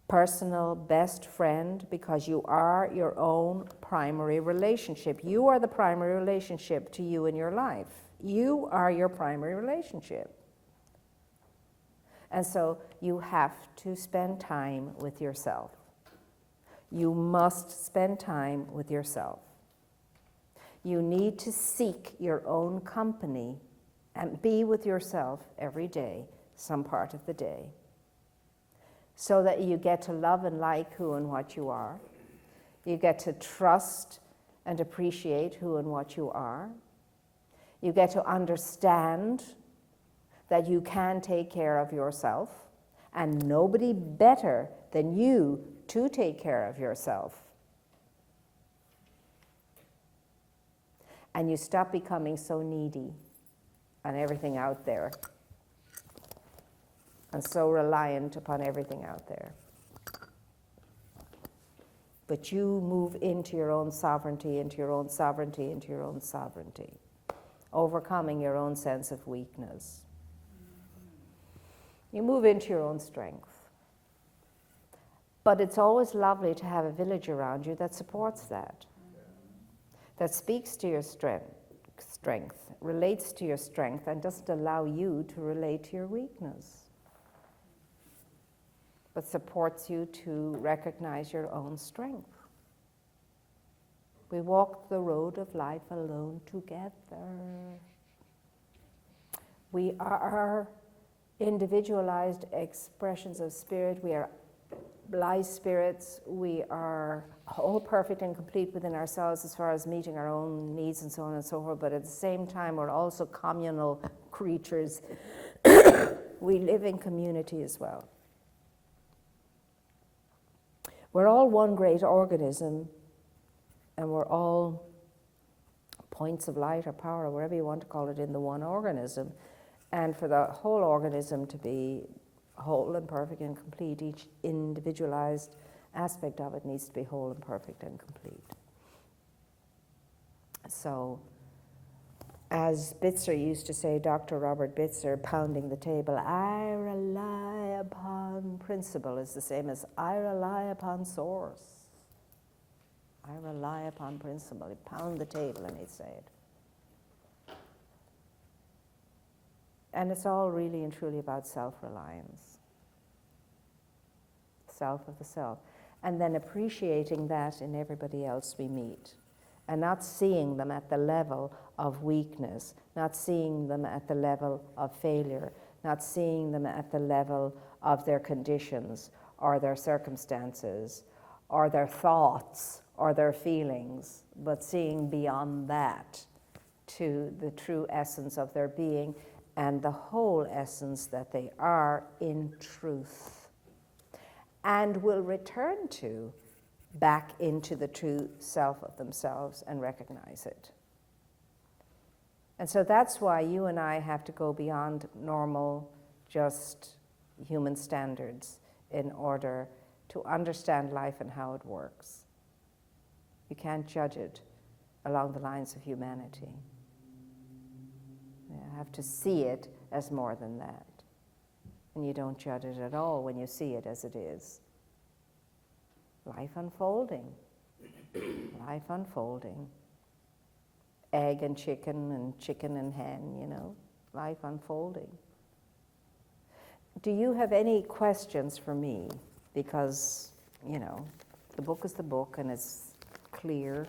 personal best friend, because you are your own primary relationship. You are the primary relationship to you in your life. You are your primary relationship. And so you have to spend time with yourself. You must spend time with yourself. You need to seek your own company and be with yourself every day, some part of the day, so that you get to love and like who and what you are. You get to trust and appreciate who and what you are. You get to understand that you can take care of yourself, and nobody better than you to take care of yourself. And you stop becoming so needy on everything out there and so reliant upon everything out there. But you move into your own sovereignty, into your own sovereignty, into your own sovereignty, overcoming your own sense of weakness. You move into your own strength. But it's always lovely to have a village around you that supports that, that speaks to your strength, relates to your strength, and doesn't allow you to relate to your weakness, but supports you to recognize your own strength. We walk the road of life alone together. We are individualized expressions of spirit. We are light spirits. We are whole, perfect, and complete within ourselves as far as meeting our own needs and so on and so forth, but at the same time, we're also communal creatures. We live in community as well. We're all one great organism, and we're all points of light or power, or whatever you want to call it, in the one organism. And for the whole organism to be whole and perfect and complete, each individualized aspect of it needs to be whole and perfect and complete. So, as Bitzer used to say, Dr. Robert Bitzer, pounding the table, I rely upon principle is the same as I rely upon source. I rely upon principle. He'd pound the table and he'd say it. And it's all really and truly about self-reliance. Self of the self. And then appreciating that in everybody else we meet. And not seeing them at the level of weakness, not seeing them at the level of failure, not seeing them at the level of their conditions or their circumstances or their thoughts or their feelings, but seeing beyond that to the true essence of their being and the whole essence that they are in truth, and will return to back into the true self of themselves and recognize it. And so that's why you and I have to go beyond normal, just human standards in order to understand life and how it works. You can't judge it along the lines of humanity. You have to see it as more than that. And you don't judge it at all when you see it as it is. Life unfolding. Life unfolding. Egg and chicken and hen, you know. Life unfolding. Do you have any questions for me? Because, you know, the book is the book and it's clear.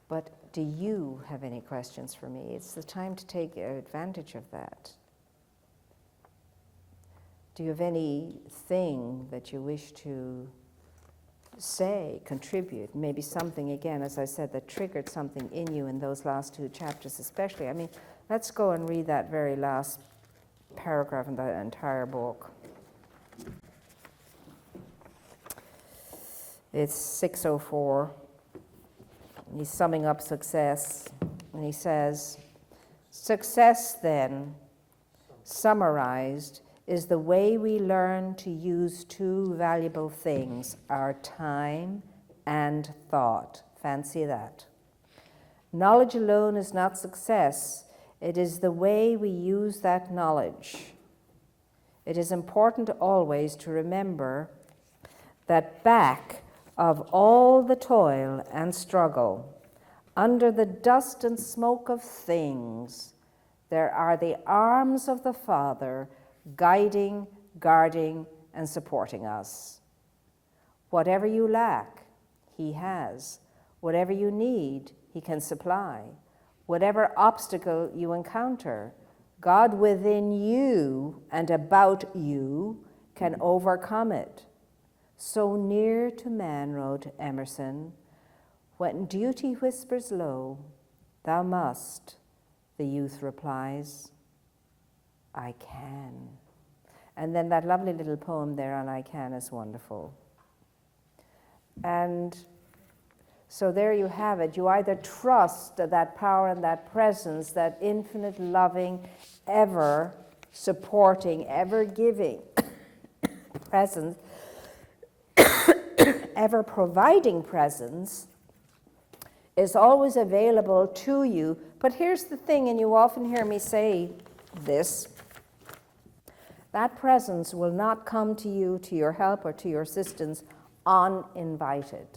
But do you have any questions for me? It's the time to take advantage of that. Do you have anything that you wish to say, contribute, maybe something, again, as I said, that triggered something in you in those last two chapters especially? I mean, let's go and read that very last paragraph in the entire book. It's 604. He's summing up success, and he says, success then, summarized, is the way we learn to use two valuable things, our time and thought. Fancy that. Knowledge alone is not success. It is the way we use that knowledge. It is important always to remember that back of all the toil and struggle, under the dust and smoke of things, there are the arms of the Father guiding, guarding, and supporting us. Whatever you lack, He has. Whatever you need, He can supply. Whatever obstacle you encounter, God within you and about you can overcome it. So near to man, wrote Emerson, when duty whispers low, thou must, the youth replies. I can. And then that lovely little poem there on I can is wonderful. And so there you have it. You either trust that power and that presence, that infinite, loving, ever supporting, ever giving presence, ever providing presence is always available to you. But here's the thing, and you often hear me say this, that presence will not come to you, to your help or to your assistance, uninvited.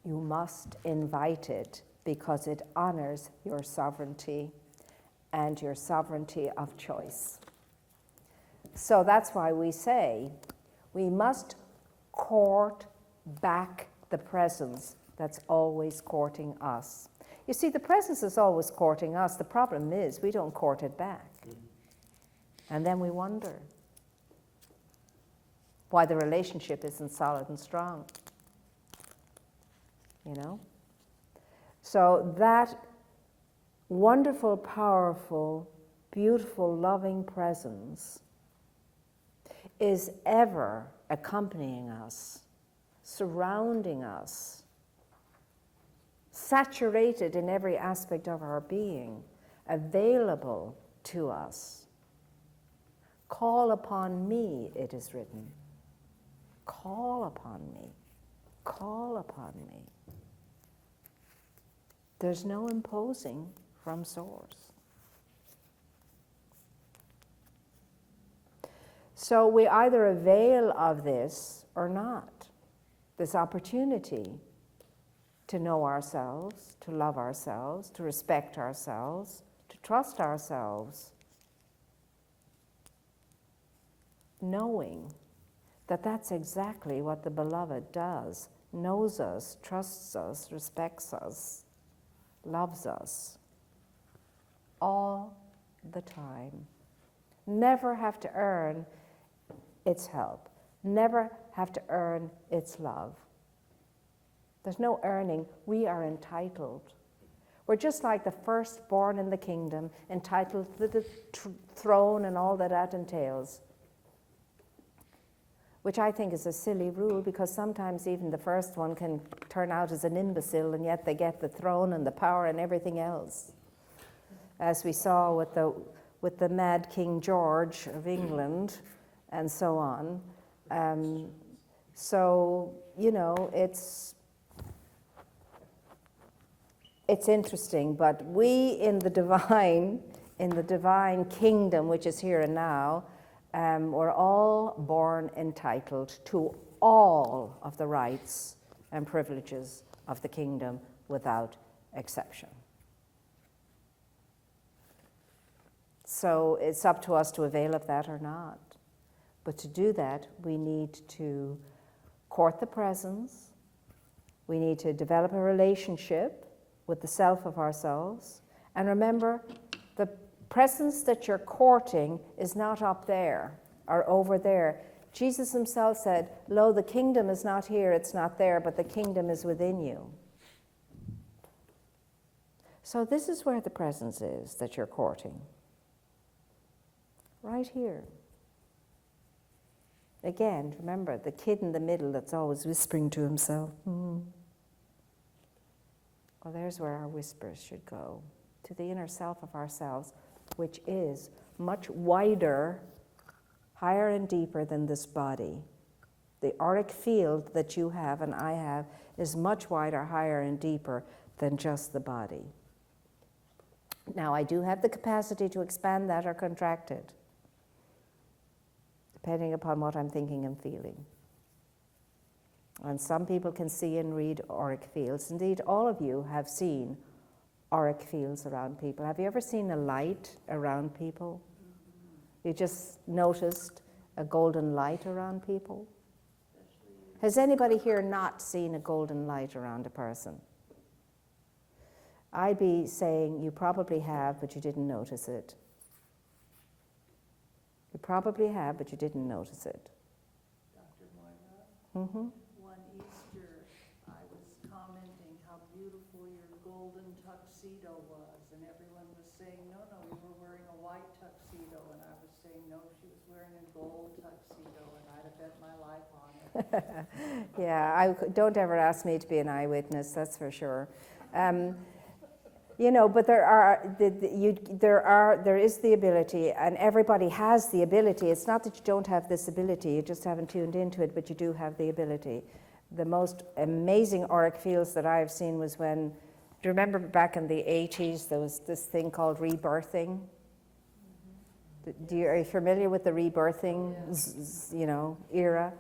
You must invite it because it honors your sovereignty and your sovereignty of choice. So that's why we say we must court back the presence that's always courting us. You see, the presence is always courting us. The problem is we don't court it back. And then we wonder why the relationship isn't solid and strong. You know? So that wonderful, powerful, beautiful, loving presence is ever accompanying us, surrounding us, saturated in every aspect of our being, available to us. Call upon me, it is written. Call upon me. Call upon me. There's no imposing from source. So we either avail of this or not, this opportunity to know ourselves, to love ourselves, to respect ourselves, to trust ourselves, knowing that that's exactly what the Beloved does, knows us, trusts us, respects us, loves us, all the time. Never have to earn its help, never have to earn its love. There's no earning, we are entitled. We're just like the firstborn in the kingdom, entitled to the throne and all that entails. Which I think is a silly rule, because sometimes even the first one can turn out as an imbecile, and yet they get the throne and the power and everything else. As we saw with the mad King George of England and so on. So, you know, it's interesting, but we in the divine kingdom, which is here and now, we're all born entitled to all of the rights and privileges of the kingdom without exception. So it's up to us to avail of that or not. But to do that, we need to court the presence. We need to develop a relationship with the self of ourselves. And remember, the presence that you're courting is not up there or over there. Jesus himself said, "Lo, the kingdom is not here, it's not there, but the kingdom is within you." So this is where the presence is that you're courting. Right here. Again, remember, the kid in the middle that's always whispering to himself. Well, there's where our whispers should go, to the inner self of ourselves, which is much wider, higher and deeper than this body. The auric field that you have and I have is much wider, higher, and deeper than just the body. Now, I do have the capacity to expand that or contract it, depending upon what I'm thinking and feeling. And some people can see and read auric fields. Indeed, all of you have seen auric fields around people. Have you ever seen a light around people? You just noticed a golden light around people? Has anybody here not seen a golden light around a person? I'd be saying you probably have, but you didn't notice it. You probably have, but you didn't notice it. Dr. Moira, one Easter, I was commenting how beautiful your golden tuxedo was, and everyone was saying, no, you were wearing a white tuxedo, and I was saying, no, she was wearing a gold tuxedo, and I'd have bet my life on it. Yeah, don't ever ask me to be an eyewitness, that's for sure. But there is the ability, and everybody has the ability. It's not that you don't have this ability, you just haven't tuned into it, but you do have the ability. The most amazing auric fields that I've seen was when, do you remember back in the 80s, there was this thing called rebirthing? Are you familiar with the rebirthing, era?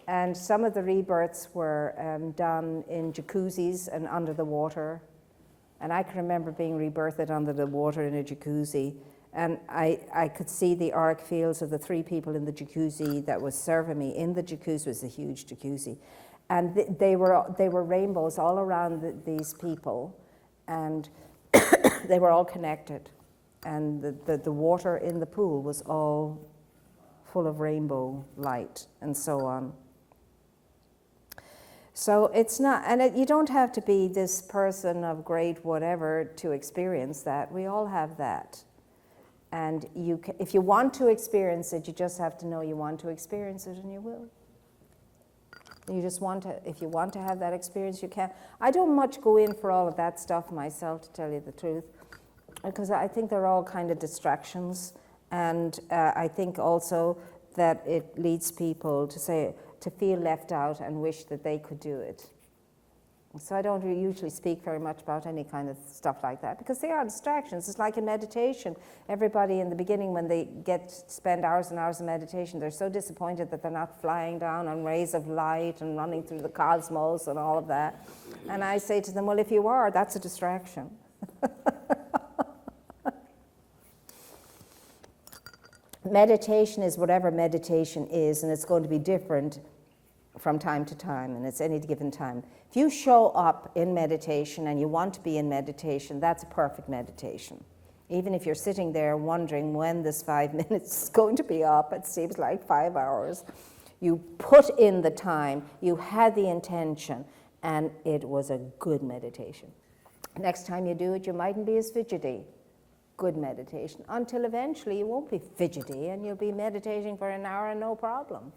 And some of the rebirths were done in jacuzzis and under the water. And I can remember being rebirthed under the water in a jacuzzi. And I could see the auric fields of the 3 people in the jacuzzi that was serving me. In the jacuzzi was a huge jacuzzi. And they were rainbows all around these people. And they were all connected. And the water in the pool was all full of rainbow light and so on. So it's not, and you don't have to be this person of great whatever to experience that. We all have that. And if you want to experience it, you just have to know you want to experience it, and you will. You just want to, if you want to have that experience, you can. I don't much go in for all of that stuff myself, to tell you the truth, because I think they're all kind of distractions. And I think also that it leads people to feel left out and wish that they could do it. So I don't usually speak very much about any kind of stuff like that, because they are distractions. It's like in meditation. Everybody in the beginning, when they spend hours and hours in meditation, they're so disappointed that they're not flying down on rays of light and running through the cosmos and all of that. And I say to them, well, if you are, that's a distraction. Meditation is whatever meditation is, and it's going to be different from time to time, and it's any given time. If you show up in meditation and you want to be in meditation, that's a perfect meditation. Even if you're sitting there wondering when this 5 minutes is going to be up, it seems like 5 hours. You put in the time, you had the intention, and it was a good meditation. Next time you do it, you mightn't be as fidgety. Good meditation, until eventually you won't be fidgety and you'll be meditating for an hour and no problem.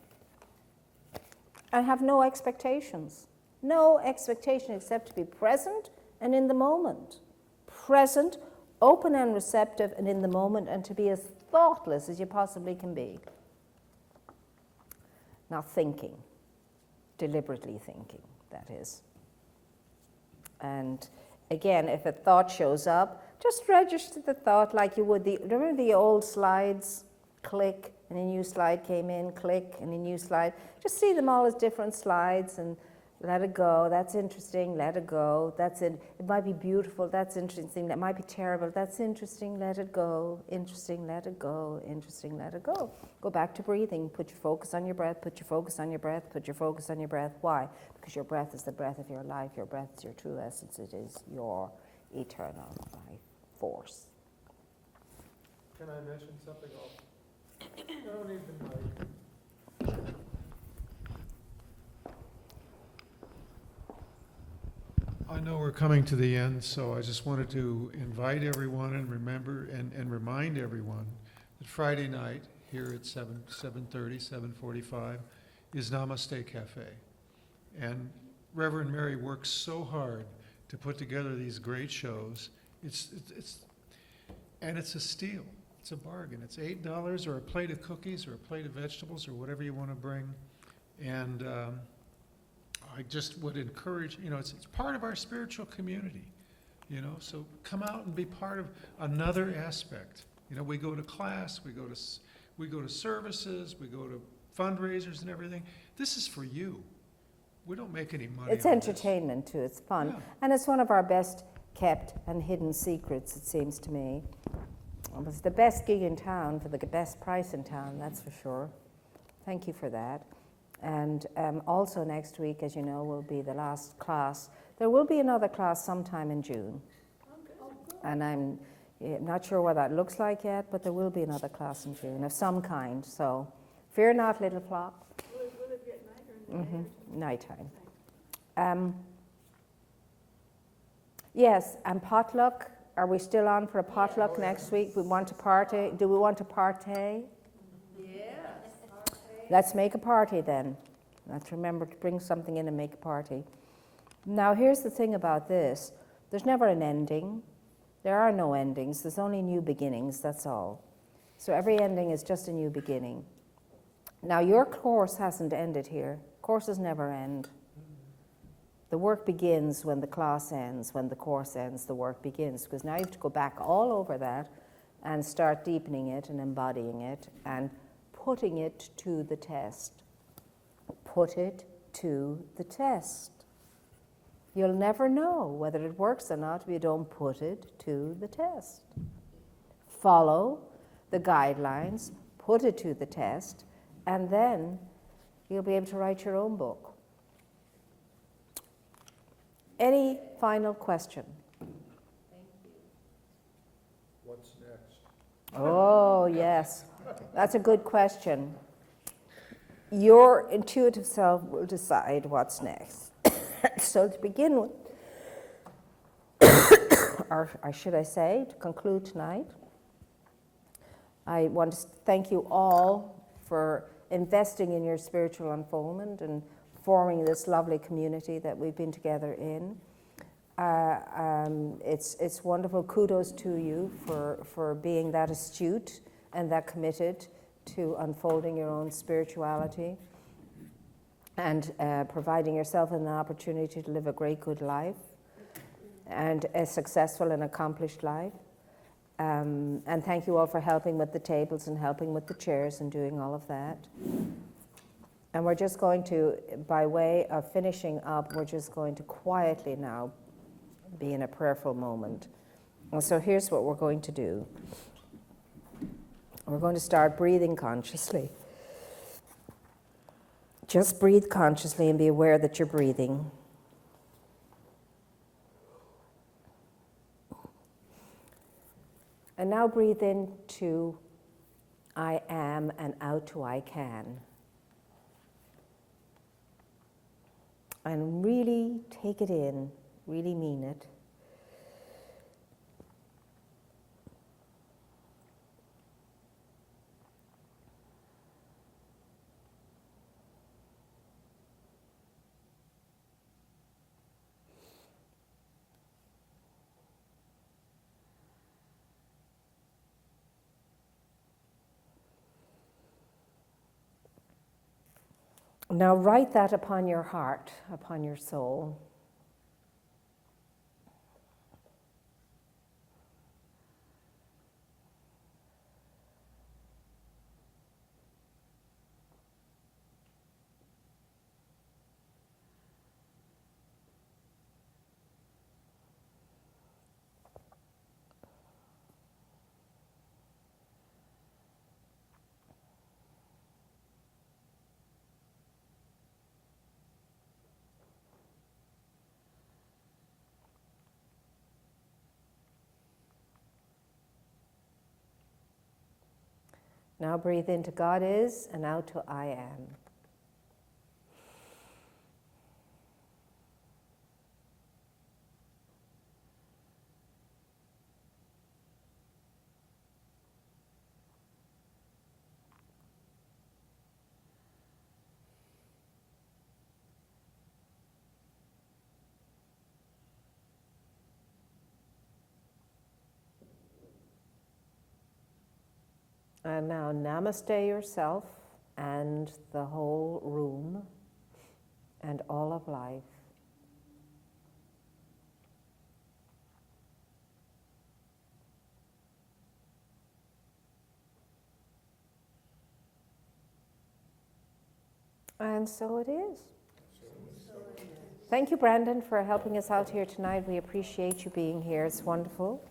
I have no expectations. No expectation except to be present and in the moment. Present, open and receptive and in the moment, and to be as thoughtless as you possibly can be. Not thinking, deliberately thinking, that is. And again, if a thought shows up, just register the thought like you would remember the old slides? Click, and a new slide came in, click, and a new slide. Just see them all as different slides and let it go. That's interesting, let it go. That's it. It might be beautiful, that's interesting. That might be terrible, that's interesting, let it go. Interesting, let it go. Interesting, let it go. Go back to breathing. Put your focus on your breath, put your focus on your breath, put your focus on your breath. Why? Because your breath is the breath of your life. Your breath is your true essence. It is your eternal life force. Can I mention something else? I don't even know. I know we're coming to the end, so I just wanted to invite everyone and remember and remind everyone that Friday night here at 7:30, 7:45 is Namaste Cafe. And Reverend Mary works so hard to put together these great shows. It's a steal. It's a bargain. It's $8 or a plate of cookies or a plate of vegetables or whatever you want to bring. And I just would encourage, it's part of our spiritual community, so come out and be part of another aspect. We go to class, we go to services, we go to fundraisers and everything. This is for you. We don't make any money. It's entertainment too, it's fun. Yeah. And it's one of our best kept and hidden secrets, it seems to me. It was the best gig in town for the best price in town, that's for sure. Thank you for that. And also next week, as you know, will be the last class. There will be another class sometime in June. And I'm not sure what that looks like yet, but there will be another class in June of some kind. So fear not, little flock. Will it be at night or in the nighttime? Yes, and potluck Are we still on for a potluck next week? We want to party. Do we want to partay? Yes. Let's make a party then. Let's remember to bring something in and make a party. Now, here's the thing about this. There's never an ending. There are no endings. There's only new beginnings, that's all. So every ending is just a new beginning. Now, your course hasn't ended here. Courses never end. The work begins when the class ends. When the course ends, the work begins. Because now you have to go back all over that and start deepening it and embodying it and putting it to the test. Put it to the test. You'll never know whether it works or not if you don't put it to the test. Follow the guidelines, put it to the test, and then you'll be able to write your own book. Any final question? What's next? Oh, yes. That's a good question. Your intuitive self will decide what's next. So to begin with, or should I say, to conclude tonight, I want to thank you all for investing in your spiritual unfoldment and forming this lovely community that we've been together in. It's wonderful. Kudos to you for being that astute and that committed to unfolding your own spirituality and providing yourself an opportunity to live a great, good life and a successful and accomplished life. And thank you all for helping with the tables and helping with the chairs and doing all of that. And we're just going to, by way of finishing up, we're just going to quietly now be in a prayerful moment. And so here's what we're going to do. We're going to start breathing consciously. Just breathe consciously and be aware that you're breathing. And now breathe in to I am and out to I can. And really take it in, really mean it. Now write that upon your heart, upon your soul. Now breathe into God is and out to I am. And now namaste yourself and the whole room and all of life. And so it is. Thank you, Brandon, for helping us out here tonight. We appreciate you being here. It's wonderful.